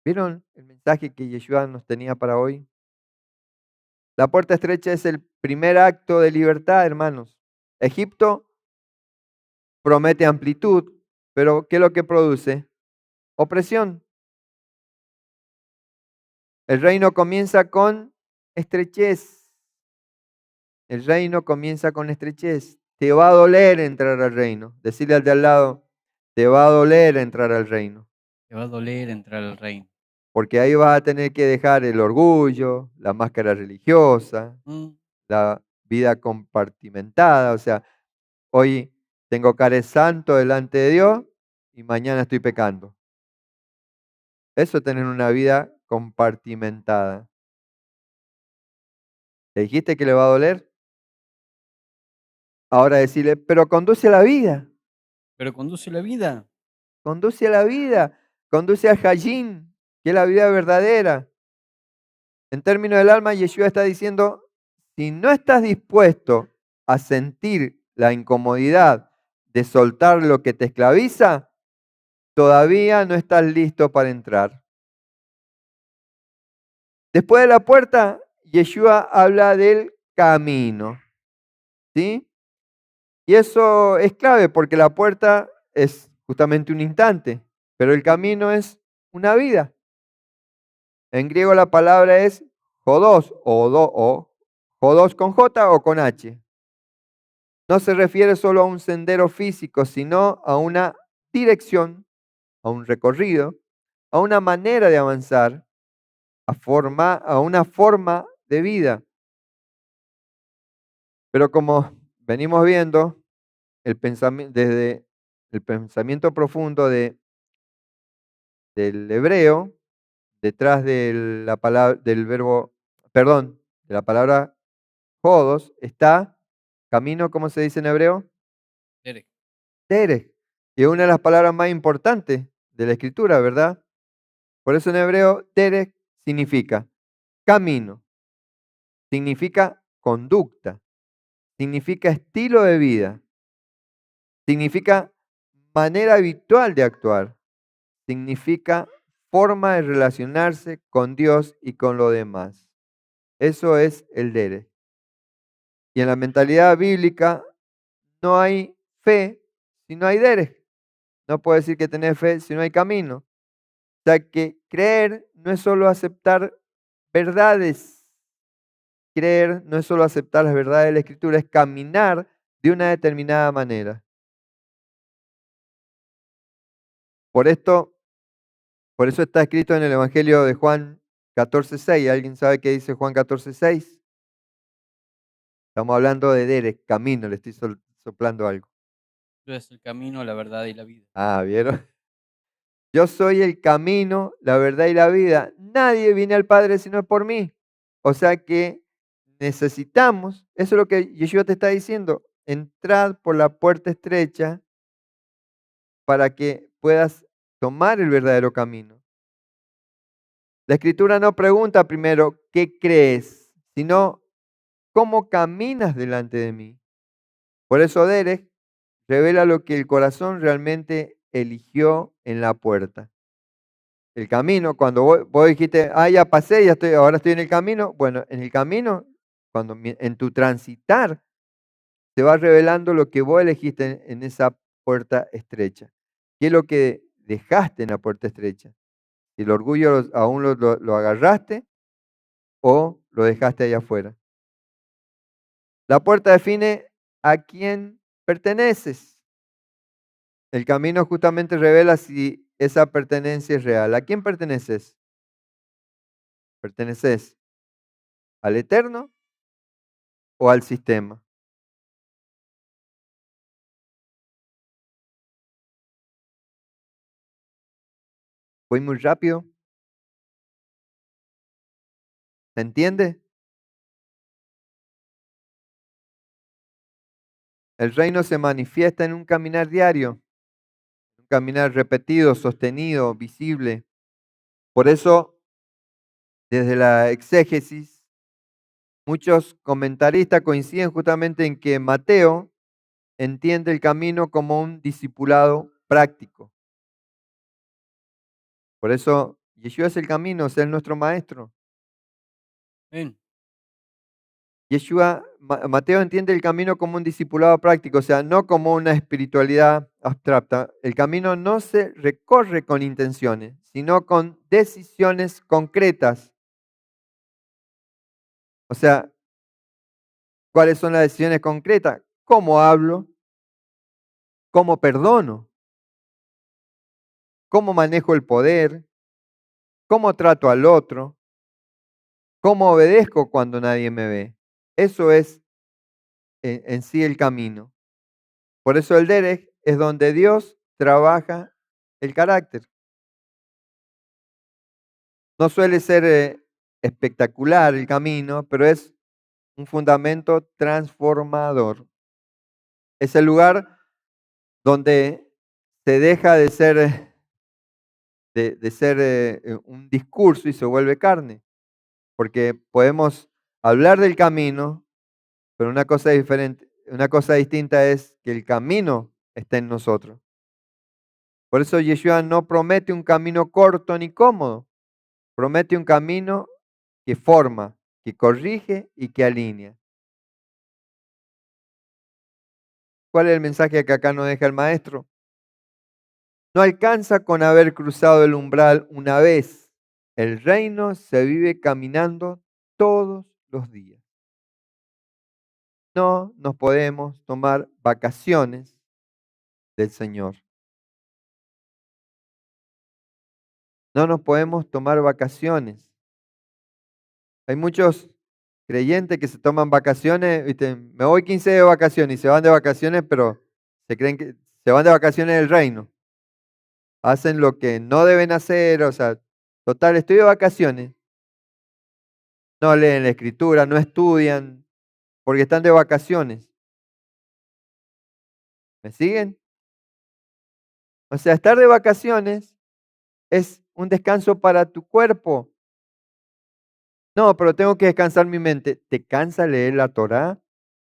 ¿Vieron el mensaje que Yeshua nos tenía para hoy? La puerta estrecha es el primer acto de libertad, hermanos. Egipto promete amplitud, pero ¿qué es lo que produce? Opresión. El reino comienza con estrechez. El reino comienza con estrechez. Te va a doler entrar al reino. Decirle al de al lado, te va a doler entrar al reino.
Te va a doler entrar al reino.
Porque ahí vas a tener que dejar el orgullo, la máscara religiosa, la vida compartimentada. O sea, hoy tengo cara de santo delante de Dios y mañana estoy pecando. Eso es tener una vida compartimentada. ¿Le dijiste que le va a doler? Ahora decirle, pero conduce a la vida.
Pero conduce la vida.
Conduce a la vida. Conduce al Hayim, que es la vida verdadera. En términos del alma, Yeshua está diciendo, si no estás dispuesto a sentir la incomodidad de soltar lo que te esclaviza, todavía no estás listo para entrar. Después de la puerta, Yeshua habla del camino. ¿Sí? Y eso es clave porque la puerta es justamente un instante, pero el camino es una vida. En griego la palabra es jodos o jodos con J o con H. No se refiere solo a un sendero físico, sino a una dirección, a un recorrido, a una manera de avanzar, a una forma de vida. Pero como venimos viendo, desde el pensamiento profundo del hebreo, detrás de la palabra, de la palabra jodos, está camino, ¿cómo se dice en hebreo?
Derek.
Derech. Y es una de las palabras más importantes de la escritura, ¿verdad? Por eso en hebreo, derech significa camino, significa conducta, significa estilo de vida, significa manera habitual de actuar, significa forma de relacionarse con Dios y con lo demás. Eso es el derech. Y en la mentalidad bíblica no hay fe si no hay derech. No puedo decir que tenés fe si no hay camino. O sea que creer no es solo aceptar verdades. Creer no es solo aceptar las verdades de la Escritura, es caminar de una determinada manera. Por eso está escrito en el Evangelio de Juan 14:6. ¿Alguien sabe qué dice Juan 14:6? Estamos hablando de derech, camino, le estoy soplando algo.
Tú eres el camino, la verdad y la vida.
Ah, ¿vieron? Yo soy el camino, la verdad y la vida. Nadie viene al Padre sino por mí. O sea que necesitamos, eso es lo que Yeshua te está diciendo, entrad por la puerta estrecha para que puedas tomar el verdadero camino. La Escritura no pregunta primero qué crees, sino cómo caminas delante de mí. Por eso Derech revela lo que el corazón realmente eligió en la puerta. El camino, cuando vos dijiste, ya pasé, ahora estoy en el camino. Bueno, en el camino, en tu transitar, te va revelando lo que vos elegiste en esa puerta estrecha. ¿Qué es lo que dejaste en la puerta estrecha? Si el orgullo aún lo agarraste o lo dejaste allá afuera. La puerta define a quién perteneces. El camino justamente revela si esa pertenencia es real. ¿A quién perteneces? ¿Perteneces al Eterno o al sistema? ¿Voy muy rápido? ¿Se entiende? El reino se manifiesta en un caminar diario, un caminar repetido, sostenido, visible. Por eso, desde la exégesis, muchos comentaristas coinciden justamente en que Mateo entiende el camino como un discipulado práctico. Por eso, Yeshua es el camino, es nuestro maestro.
Ven.
Mateo entiende el camino como un discipulado práctico, o sea, no como una espiritualidad abstracta. El camino no se recorre con intenciones, sino con decisiones concretas. O sea, ¿cuáles son las decisiones concretas? ¿Cómo hablo? ¿Cómo perdono? ¿Cómo manejo el poder? ¿Cómo trato al otro? ¿Cómo obedezco cuando nadie me ve? Eso es en sí el camino. Por eso el derech es donde Dios trabaja el carácter. No suele ser espectacular el camino, pero es un fundamento transformador. Es el lugar donde se deja de ser, de ser un discurso y se vuelve carne. Porque podemos hablar del camino, pero una cosa diferente, una cosa distinta es que el camino está en nosotros. Por eso Yeshua no promete un camino corto ni cómodo, promete un camino que forma, que corrige y que alinea. ¿Cuál es el mensaje que acá nos deja el maestro? No alcanza con haber cruzado el umbral una vez. El reino se vive caminando todos los días. No nos podemos tomar vacaciones del Señor. No nos podemos tomar vacaciones. Hay muchos creyentes que se toman vacaciones, ¿viste? Me voy 15 de vacaciones y se van de vacaciones, pero se creen que se van de vacaciones del reino. Hacen lo que no deben hacer, o sea, total, estoy de vacaciones. No leen la escritura, no estudian, porque están de vacaciones. ¿Me siguen? O sea, estar de vacaciones es un descanso para tu cuerpo. No, pero tengo que descansar mi mente. ¿Te cansa leer la Torá?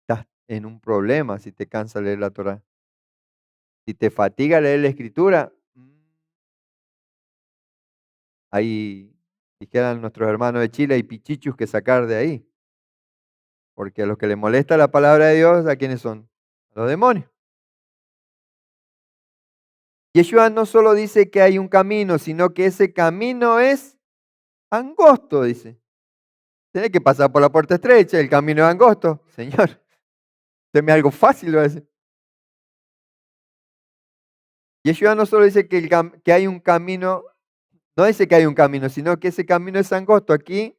Estás en un problema si te cansa leer la Torá. Si te fatiga leer la escritura, ahí dijeran nuestros hermanos de Chile, hay pichichus que sacar de ahí. Porque a los que les molesta la palabra de Dios, ¿a quiénes son? A los demonios. Yeshua no solo dice que hay un camino, sino que ese camino es angosto, dice. Tiene que pasar por la puerta estrecha, el camino es angosto. Señor, deme algo fácil, va a decir. Yeshua no solo dice que hay un camino, no dice que hay un camino, sino que ese camino es angosto. Aquí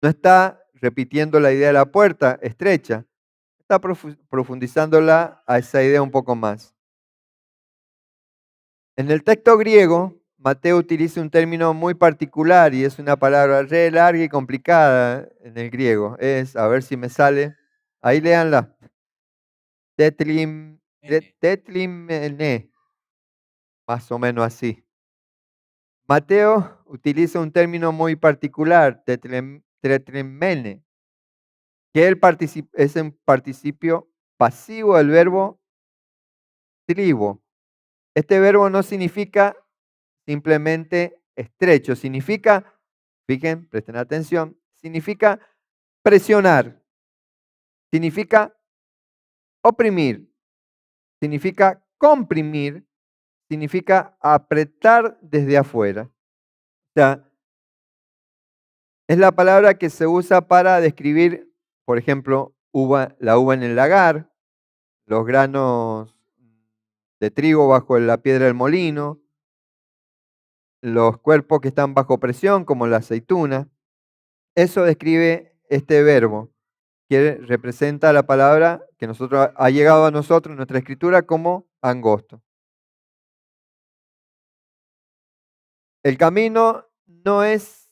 no está repitiendo la idea de la puerta estrecha, está profundizándola a esa idea un poco más. En el texto griego, Mateo utiliza un término muy particular y es una palabra re larga y complicada en el griego. Es, a ver si me sale, ahí léanla. Tetlimene, más o menos así. Mateo utiliza un término muy particular, tetlimene, que es un participio pasivo del verbo tribo. Este verbo no significa simplemente estrecho, significa, fíjense, presten atención, significa presionar, significa oprimir, significa comprimir, significa apretar desde afuera. O sea, es la palabra que se usa para describir, por ejemplo, la uva en el lagar, los granos de trigo bajo la piedra del molino, los cuerpos que están bajo presión, como la aceituna. Eso describe este verbo, que representa la palabra que ha llegado a nosotros en nuestra escritura como angosto. El camino no es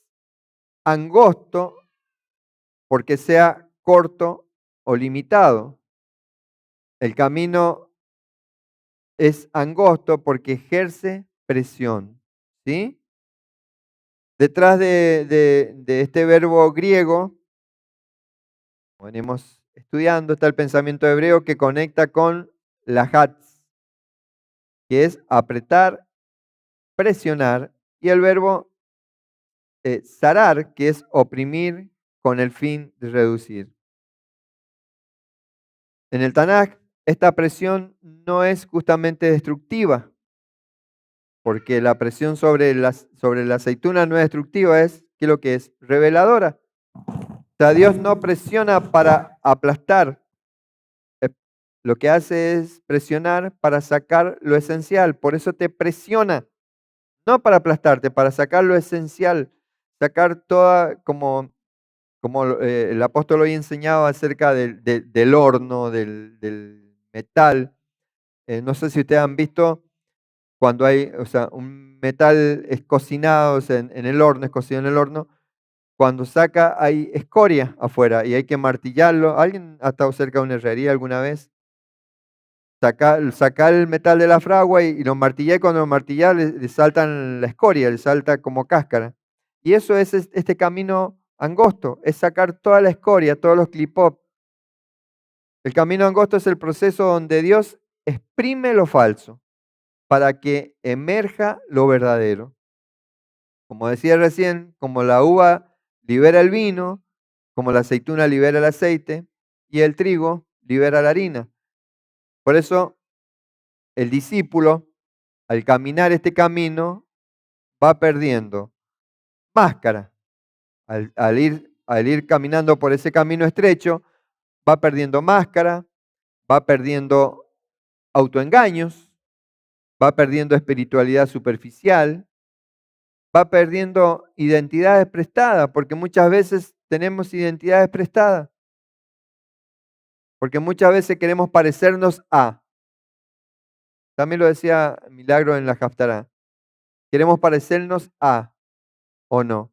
angosto porque sea corto o limitado. El camino es angosto porque ejerce presión, ¿sí? Detrás de este verbo griego, como venimos estudiando, está el pensamiento hebreo que conecta con lahatz, que es apretar, presionar, y el verbo zarar, que es oprimir con el fin de reducir. En el Tanaj, esta presión no es justamente destructiva, porque la presión sobre la aceituna no es destructiva, es que lo que es reveladora. O sea, Dios no presiona para aplastar, eh, lo que hace es presionar para sacar lo esencial, por eso te presiona, no para aplastarte, para sacar lo esencial, sacar toda, como el apóstol hoy enseñaba acerca del horno, del metal. No sé si ustedes han visto cuando hay, o sea, un metal es cocinado, o sea, en el horno, es cocido en el horno, cuando saca hay escoria afuera y hay que martillarlo. ¿Alguien ha estado cerca de una herrería alguna vez? Saca el metal de la fragua y lo martilla, y cuando lo martilla le saltan la escoria, le salta como cáscara. Y eso es este camino angosto, es sacar toda la escoria, todos los clipop. El camino angosto es el proceso donde Dios exprime lo falso para que emerja lo verdadero. Como decía recién, como la uva libera el vino, como la aceituna libera el aceite y el trigo libera la harina. Por eso el discípulo, al caminar este camino, va perdiendo máscara. Al ir caminando por ese camino estrecho, va perdiendo máscara, va perdiendo autoengaños, va perdiendo espiritualidad superficial, va perdiendo identidades prestadas, porque muchas veces tenemos identidades prestadas, porque muchas veces queremos parecernos a. También lo decía Milagro en la Haftará. Queremos parecernos a, ¿o no?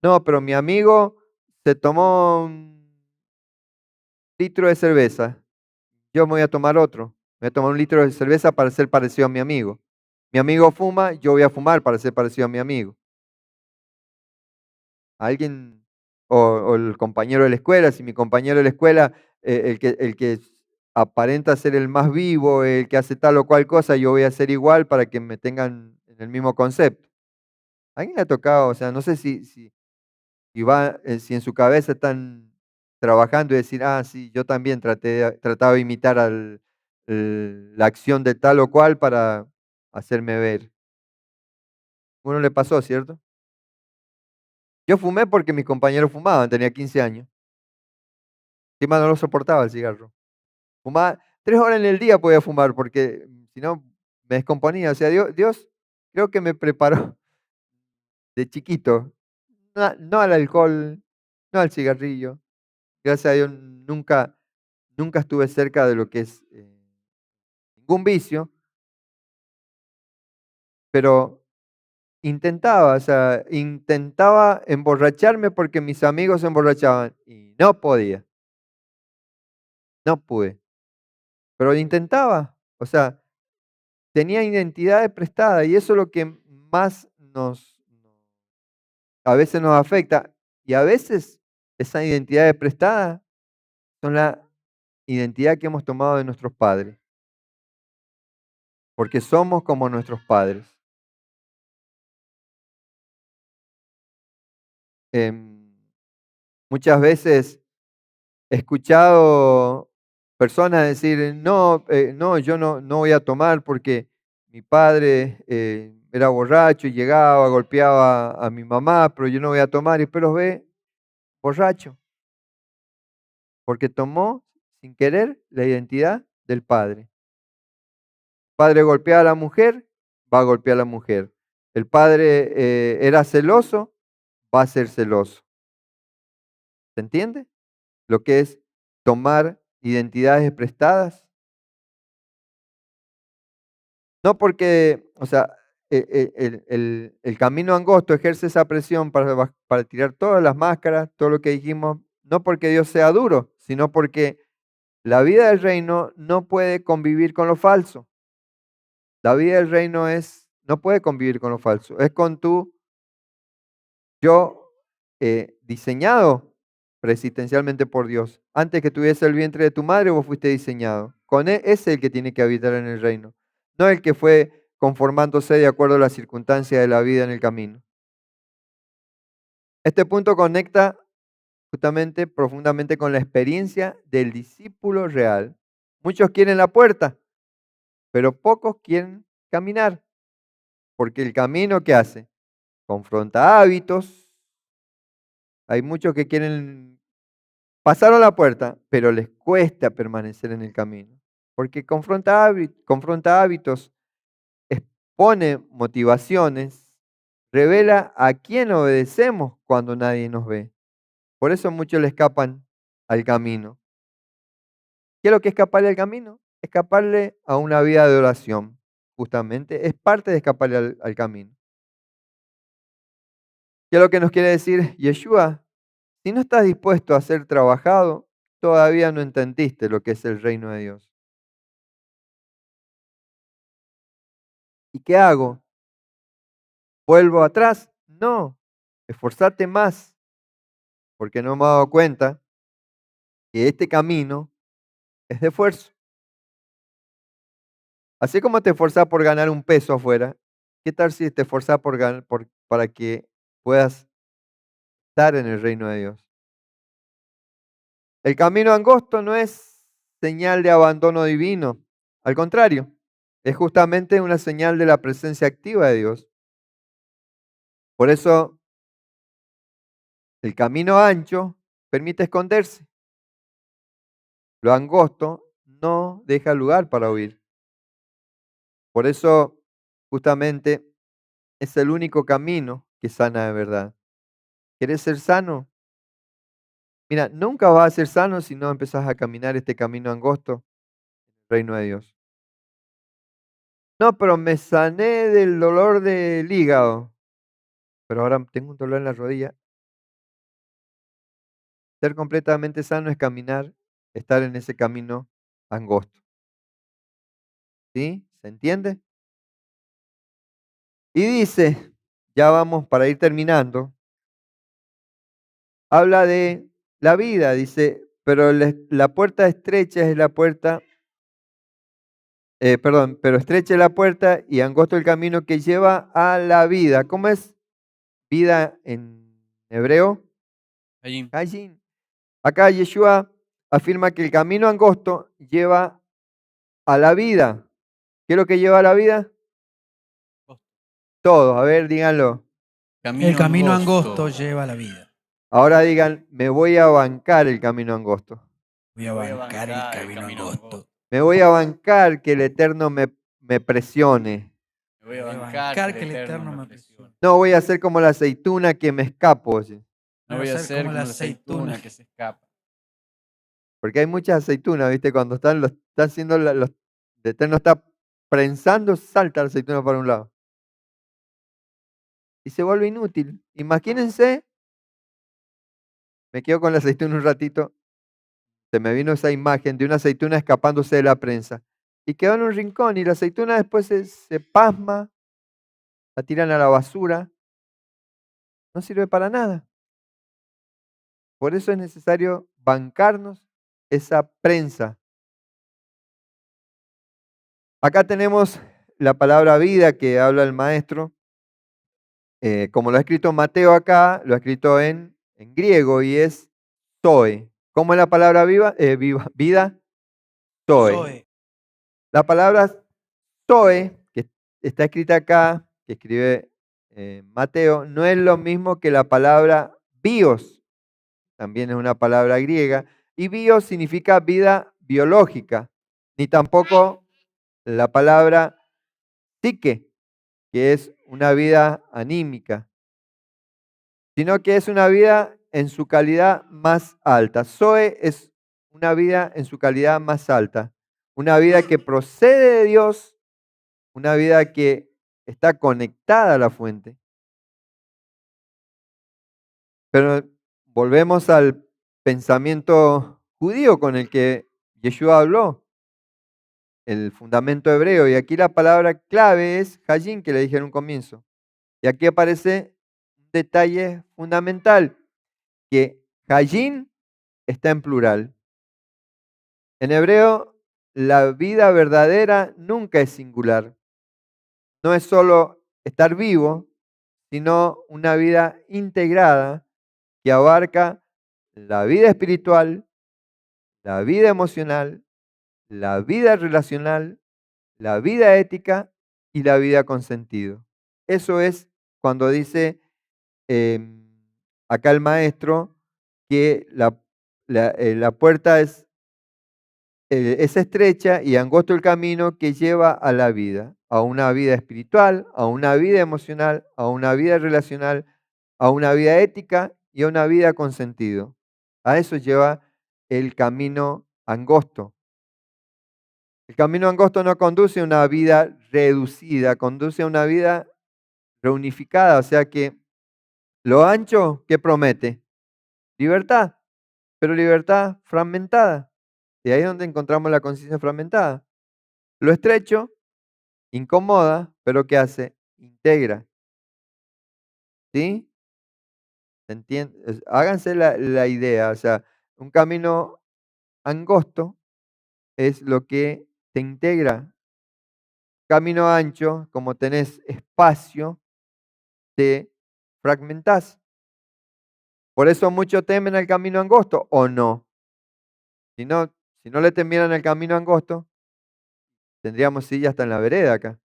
No, pero mi amigo se tomó un litro de cerveza. Yo me voy a tomar otro. Me voy a tomar un litro de cerveza para ser parecido a mi amigo. Mi amigo fuma, yo voy a fumar para ser parecido a mi amigo. Alguien, o el compañero de la escuela, si mi compañero de la escuela, el que aparenta ser el más vivo, el que hace tal o cual cosa, yo voy a hacer igual para que me tengan en el mismo concepto. ¿A alguien le ha tocado? O sea, no sé si en su cabeza están trabajando y decir, ah, sí, yo también trataba de imitar la acción de tal o cual para hacerme ver. Uno le pasó, ¿cierto? Yo fumé porque mis compañeros fumaban, tenía 15 años. Encima no lo soportaba el cigarro. Fumaba 3 horas en el día podía fumar porque si no me descomponía. O sea, Dios creo que me preparó de chiquito. No al alcohol, no al cigarrillo. Gracias a Dios nunca estuve cerca de lo que es ningún vicio, pero intentaba, o sea, intentaba emborracharme porque mis amigos se emborrachaban y no podía, no pude, pero intentaba, o sea, tenía identidades prestadas y eso es lo que más a veces nos afecta y a veces esas identidades prestadas son la identidad que hemos tomado de nuestros padres, porque somos como nuestros padres. Muchas veces he escuchado personas decir, no, no, yo no voy a tomar porque mi padre era borracho y llegaba, golpeaba a mi mamá, pero yo no voy a tomar. Y después los ve borracho, porque tomó sin querer la identidad del padre. El padre golpea a la mujer, va a golpear a la mujer. El padre era celoso, va a ser celoso. ¿Se entiende? Lo que es tomar identidades prestadas. No porque, o sea, el camino angosto ejerce esa presión para tirar todas las máscaras, todo lo que dijimos, no porque Dios sea duro, sino porque la vida del reino no puede convivir con lo falso. La vida del reino no puede convivir con lo falso. Es con tu yo diseñado preexistencialmente por Dios. Antes que tuviese el vientre de tu madre, vos fuiste diseñado. Con él es el que tiene que habitar en el reino, no el que fue conformándose de acuerdo a las circunstancias de la vida en el camino. Este punto conecta justamente profundamente con la experiencia del discípulo real. Muchos quieren la puerta, pero pocos quieren caminar, porque el camino que hace confronta hábitos. Hay muchos que pasaron la puerta, pero les cuesta permanecer en el camino, porque confronta hábitos, expone motivaciones, revela a quién obedecemos cuando nadie nos ve. Por eso muchos le escapan al camino. ¿Qué es lo que es escaparle al camino? Escaparle a una vida de oración, justamente, es parte de escaparle al camino. ¿Qué es lo que nos quiere decir Yeshua? Si no estás dispuesto a ser trabajado, todavía no entendiste lo que es el reino de Dios. ¿Y qué hago? ¿Vuelvo atrás? No, esforzate más, porque no me he dado cuenta que este camino es de esfuerzo. Así como te esforzás por ganar un peso afuera, ¿qué tal si te esforzás para que puedas estar en el reino de Dios? El camino angosto no es señal de abandono divino, al contrario, es justamente una señal de la presencia activa de Dios. Por eso el camino ancho permite esconderse. Lo angosto no deja lugar para huir. Por eso, justamente, es el único camino que sana de verdad. ¿Quieres ser sano? Mira, nunca vas a ser sano si no empezás a caminar este camino angosto, el reino de Dios. No, pero me sané del dolor del hígado, pero ahora tengo un dolor en la rodilla. Ser completamente sano es caminar, estar en ese camino angosto. ¿Sí? ¿Se entiende? Y dice, ya vamos para ir terminando, habla de la vida, dice, pero la puerta estrecha es la puerta, perdón, pero estrecha es la puerta y angosto el camino que lleva a la vida. ¿Cómo es vida en hebreo?
Allí.
Hayim. Acá Yeshua afirma que el camino angosto lleva a la vida. ¿Qué es lo que lleva a la vida? Todo, a ver, díganlo.
El camino angosto lleva a la vida.
Ahora digan, me voy a bancar el camino angosto.
Voy a bancar el camino angosto.
Me voy a bancar que el Eterno me presione.
Me voy a
Voy a
bancar
bancar
que el Eterno me presione.
No voy a ser como la aceituna que me escapo. ¿sí?
No voy a ser como la aceituna que se escapa.
Porque hay muchas aceitunas, ¿viste? Cuando están haciendo el Eterno está prensando, salta la aceituna para un lado. Y se vuelve inútil. Imagínense, me quedo con la aceituna un ratito. Se me vino esa imagen de una aceituna escapándose de la prensa. Y quedó en un rincón y la aceituna después se pasma, la tiran a la basura. No sirve para nada. Por eso es necesario bancarnos esa prensa. Acá tenemos la palabra vida que habla el maestro. Como lo ha escrito Mateo acá, lo ha escrito en griego y es zoe. ¿Cómo es la palabra vida? Zoe. La palabra Zoe, que está escrita acá, que escribe Mateo, no es lo mismo que la palabra bios, también es una palabra griega, y bios significa vida biológica, ni tampoco la palabra psique, que es una vida anímica, sino que es una vida en su calidad más alta. Zoe es una vida en su calidad más alta, una vida que procede de Dios, una vida que está conectada a la fuente. Pero volvemos al pensamiento judío con el que Yeshua habló, el fundamento hebreo. Y aquí la palabra clave es Hayim, que le dije en un comienzo. Y aquí aparece un detalle fundamental, que Hayim está en plural. En hebreo, la vida verdadera nunca es singular. No es solo estar vivo, sino una vida integrada que abarca la vida espiritual, la vida emocional, la vida relacional, la vida ética y la vida con sentido. Eso es cuando dice acá el maestro que la puerta es estrecha y angosto el camino que lleva a la vida, a una vida espiritual, a una vida emocional, a una vida relacional, a una vida ética y a una vida con sentido. A eso lleva el camino angosto. El camino angosto no conduce a una vida reducida, conduce a una vida reunificada, o sea que lo ancho, ¿qué promete? Libertad, pero libertad fragmentada. Y ahí es donde encontramos la conciencia fragmentada. Lo estrecho incomoda, pero ¿qué hace? Integra. ¿Sí? ¿Se entiende? Háganse la idea, o sea, un camino angosto es lo que te integra. Camino ancho, como tenés espacio, te fragmentás. Por eso muchos temen al camino angosto, ¿o no? Si no le temieran al camino angosto, tendríamos silla hasta en la vereda acá.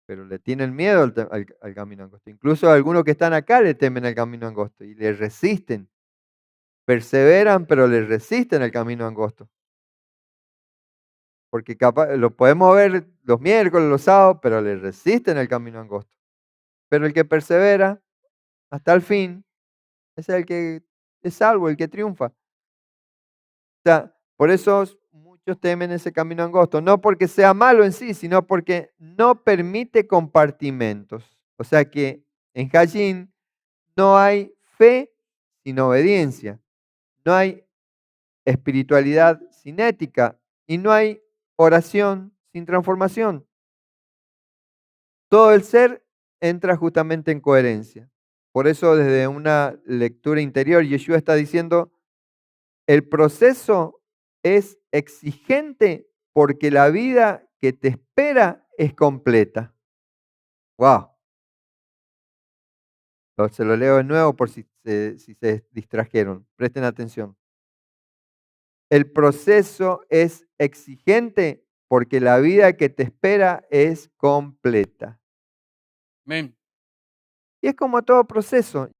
Pero le tienen miedo al camino angosto. Incluso algunos que están acá le temen al camino angosto y le resisten. Perseveran, pero le resisten al camino angosto. Porque capaz, lo podemos ver los miércoles, los sábados, pero le resisten al camino angosto. Pero el que persevera hasta el fin es el que es salvo, el que triunfa. O sea, por eso muchos temen ese camino angosto. No porque sea malo en sí, sino porque no permite compartimentos. O sea que en Hayim no hay fe sin obediencia. No hay espiritualidad sin ética. Y no hay oración sin transformación. Todo el ser entra justamente en coherencia. Por eso desde una lectura interior, Yeshua está diciendo, el proceso es exigente porque la vida que te espera es completa. ¡Wow! Se lo leo de nuevo por si se distrajeron. Presten atención. El proceso es exigente porque la vida que te espera es completa.
Amén.
Y es como todo proceso.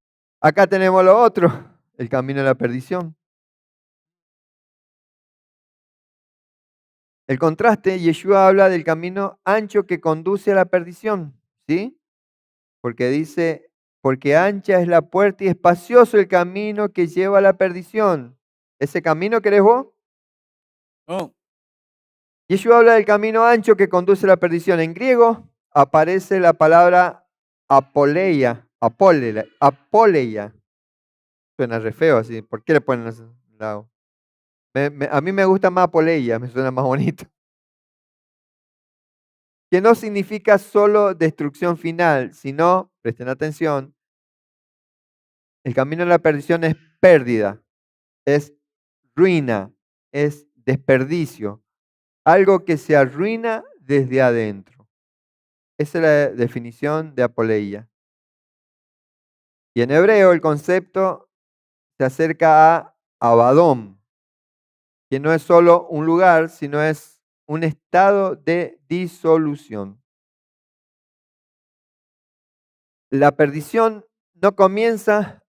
Acá tenemos lo otro, el camino a la perdición. El contraste, Yeshua habla del camino ancho que conduce a la perdición, ¿sí? Porque dice, porque ancha es la puerta y espacioso el camino que lleva a la perdición. ¿Ese camino querés vos?
No.
Yeshua habla del camino ancho que conduce a la perdición. En griego aparece la palabra apoleia, apoleia. Suena re feo así. ¿Por qué le ponen ese lado? A mí me gusta más apoleia, me suena más bonito. Que no significa solo destrucción final, sino, presten atención, el camino a la perdición es pérdida, es ruina, es desperdicio, algo que se arruina desde adentro. Esa es la definición de apoleia. Y en hebreo el concepto se acerca a Abadón, que no es solo un lugar, sino es un estado de disolución. La perdición no comienza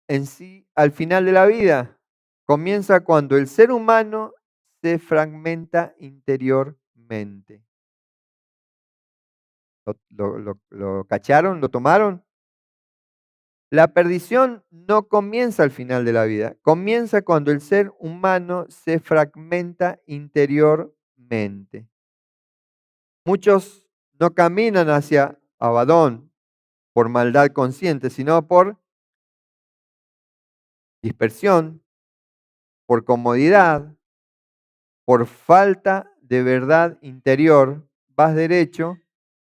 en sí al final de la vida, comienza cuando el ser humano se fragmenta interiormente. ¿Lo cacharon? ¿Lo tomaron? La perdición no comienza al final de la vida, comienza cuando el ser humano se fragmenta interiormente. Muchos no caminan hacia Abadón por maldad consciente, sino por dispersión, por comodidad, por falta de verdad interior. Vas derecho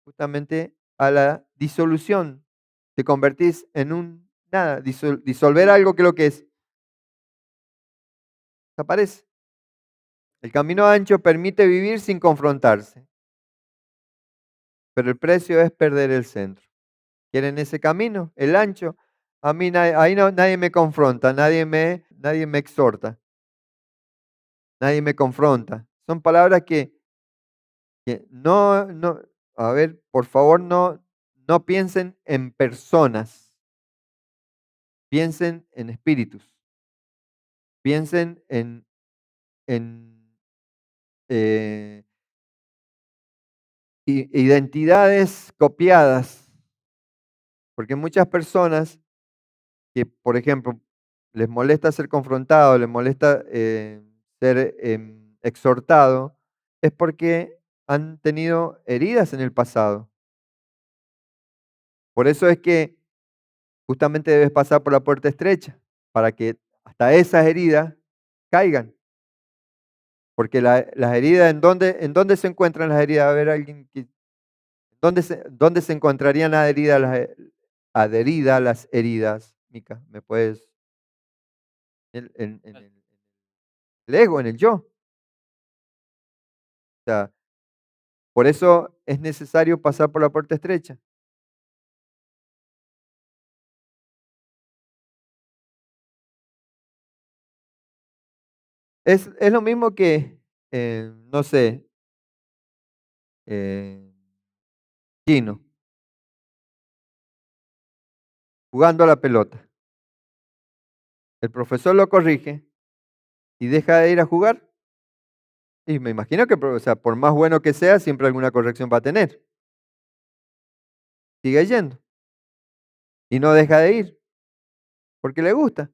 justamente a la disolución. Te convertís en un nada, disolver algo que lo que es. Desaparece. El camino ancho permite vivir sin confrontarse, pero el precio es perder el centro. ¿Quieren ese camino? El ancho. A mí ahí no, nadie me confronta, nadie me exhorta, nadie me confronta. Son palabras que no, a ver, por favor, no piensen en personas, piensen en espíritus, piensen en eh, identidades copiadas, porque muchas personas que, por ejemplo, les molesta ser confrontado, les molesta ser exhortado, es porque han tenido heridas en el pasado. Por eso es que justamente debes pasar por la puerta estrecha, para que hasta esas heridas caigan. Porque las heridas, ¿en dónde se encuentran las heridas? A ver, alguien que, ¿dónde se encontrarían adheridas las heridas? Mica, ¿me puedes? En el ego, en el yo. O sea, por eso es necesario pasar por la puerta estrecha. Es lo mismo que, no sé, eh, Gino, jugando a la pelota. El profesor lo corrige y deja de ir a jugar. Y me imagino que, o sea, por más bueno que sea, siempre alguna corrección va a tener. Sigue yendo y no deja de ir porque le gusta.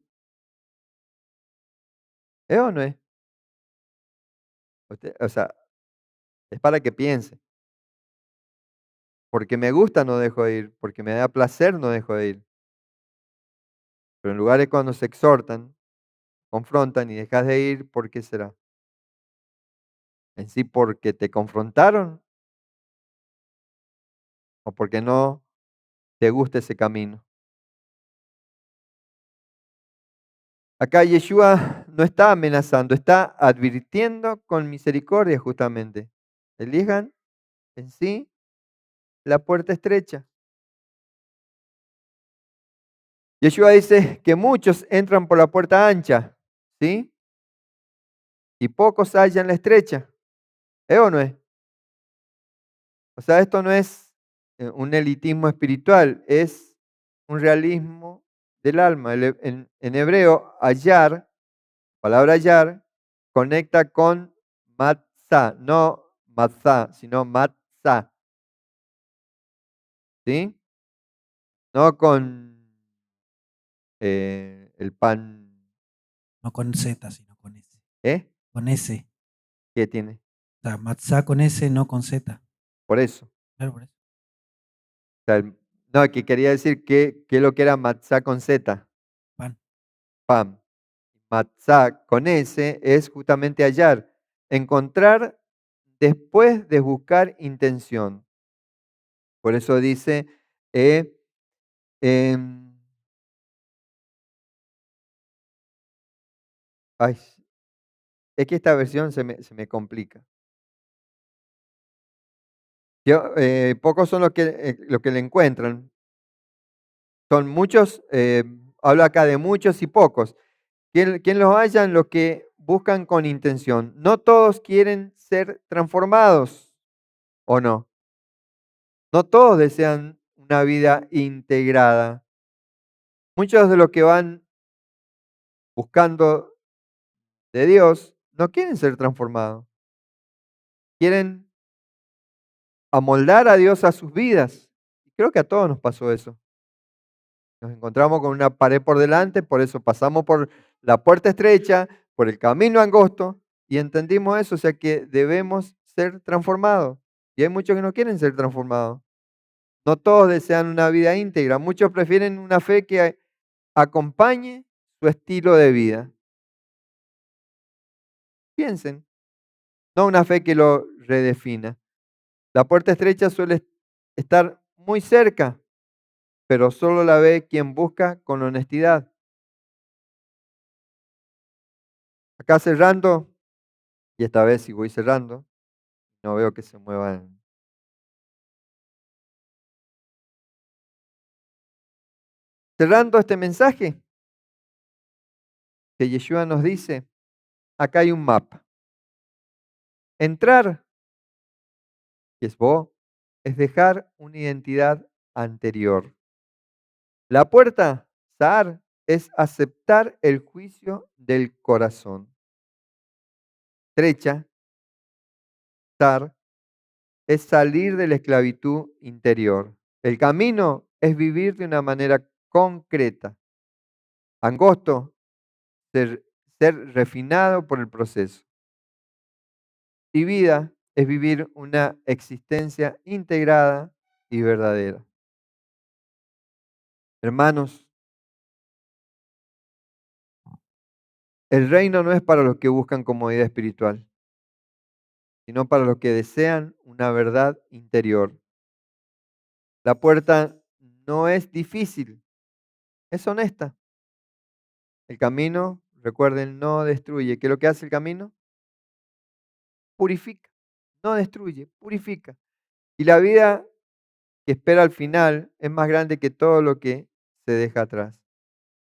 ¿Es o no es? O sea, es para que piense. Porque me gusta no dejo de ir, porque me da placer no dejo de ir. Pero en lugares cuando se exhortan, confrontan y dejas de ir, ¿por qué será? En sí, porque te confrontaron o porque no te gusta ese camino. Acá Yeshua no está amenazando, está advirtiendo con misericordia justamente. Elijan en sí la puerta estrecha. Yeshua dice que muchos entran por la puerta ancha, ¿sí? Y pocos hallan la estrecha. ¿Es o no es? O sea, esto no es un elitismo espiritual, es un realismo del alma. En hebreo, hallar, palabra hallar, conecta con matzah, no matzah, sino matzah, ¿sí? No con el pan,
No con Z, sino con S.
¿eh?
Con S.
¿Qué tiene?
O sea, matzá con S, no con Z.
Por eso.
Claro, por eso.
O sea, no, que quería decir que es lo que era matzah con Z,
Pan.
pan. Matzah con S es justamente hallar, encontrar después de buscar intención. Por eso dice, em, ay, es que esta versión se me complica. Pocos son los que le encuentran. Son muchos, hablo acá de muchos y pocos. ¿Quién los hallan? Los que buscan con intención. No todos quieren ser transformados, ¿o no? No todos desean una vida integrada. Muchos de los que van buscando de Dios no quieren ser transformados. Quieren amoldar a Dios a sus vidas. Creo que a todos nos pasó eso. Nos encontramos con una pared por delante, por eso pasamos por la puerta estrecha, por el camino angosto, y entendimos eso, o sea que debemos ser transformados. Y hay muchos que no quieren ser transformados. No todos desean una vida íntegra, muchos prefieren una fe que acompañe su estilo de vida. Piensen, no una fe que lo redefina. La puerta estrecha suele estar muy cerca, pero solo la ve quien busca con honestidad. Acá cerrando, y esta vez si voy cerrando, no veo que se muevan. Cerrando este mensaje, que Yeshua nos dice, acá hay un mapa. Entrar, que es vos, es dejar una identidad anterior. La puerta, Sahar, es aceptar el juicio del corazón. Estrecha, Sahar, es salir de la esclavitud interior. El camino es vivir de una manera concreta. Angosto, ser refinado por el proceso. Y vida es vivir una existencia integrada y verdadera. Hermanos, el reino no es para los que buscan comodidad espiritual, sino para los que desean una verdad interior. La puerta no es difícil, es honesta. El camino, recuerden, no destruye. ¿Qué es lo que hace el camino? Purifica, no destruye, purifica. Y la vida que espera al final es más grande que todo lo que se deja atrás.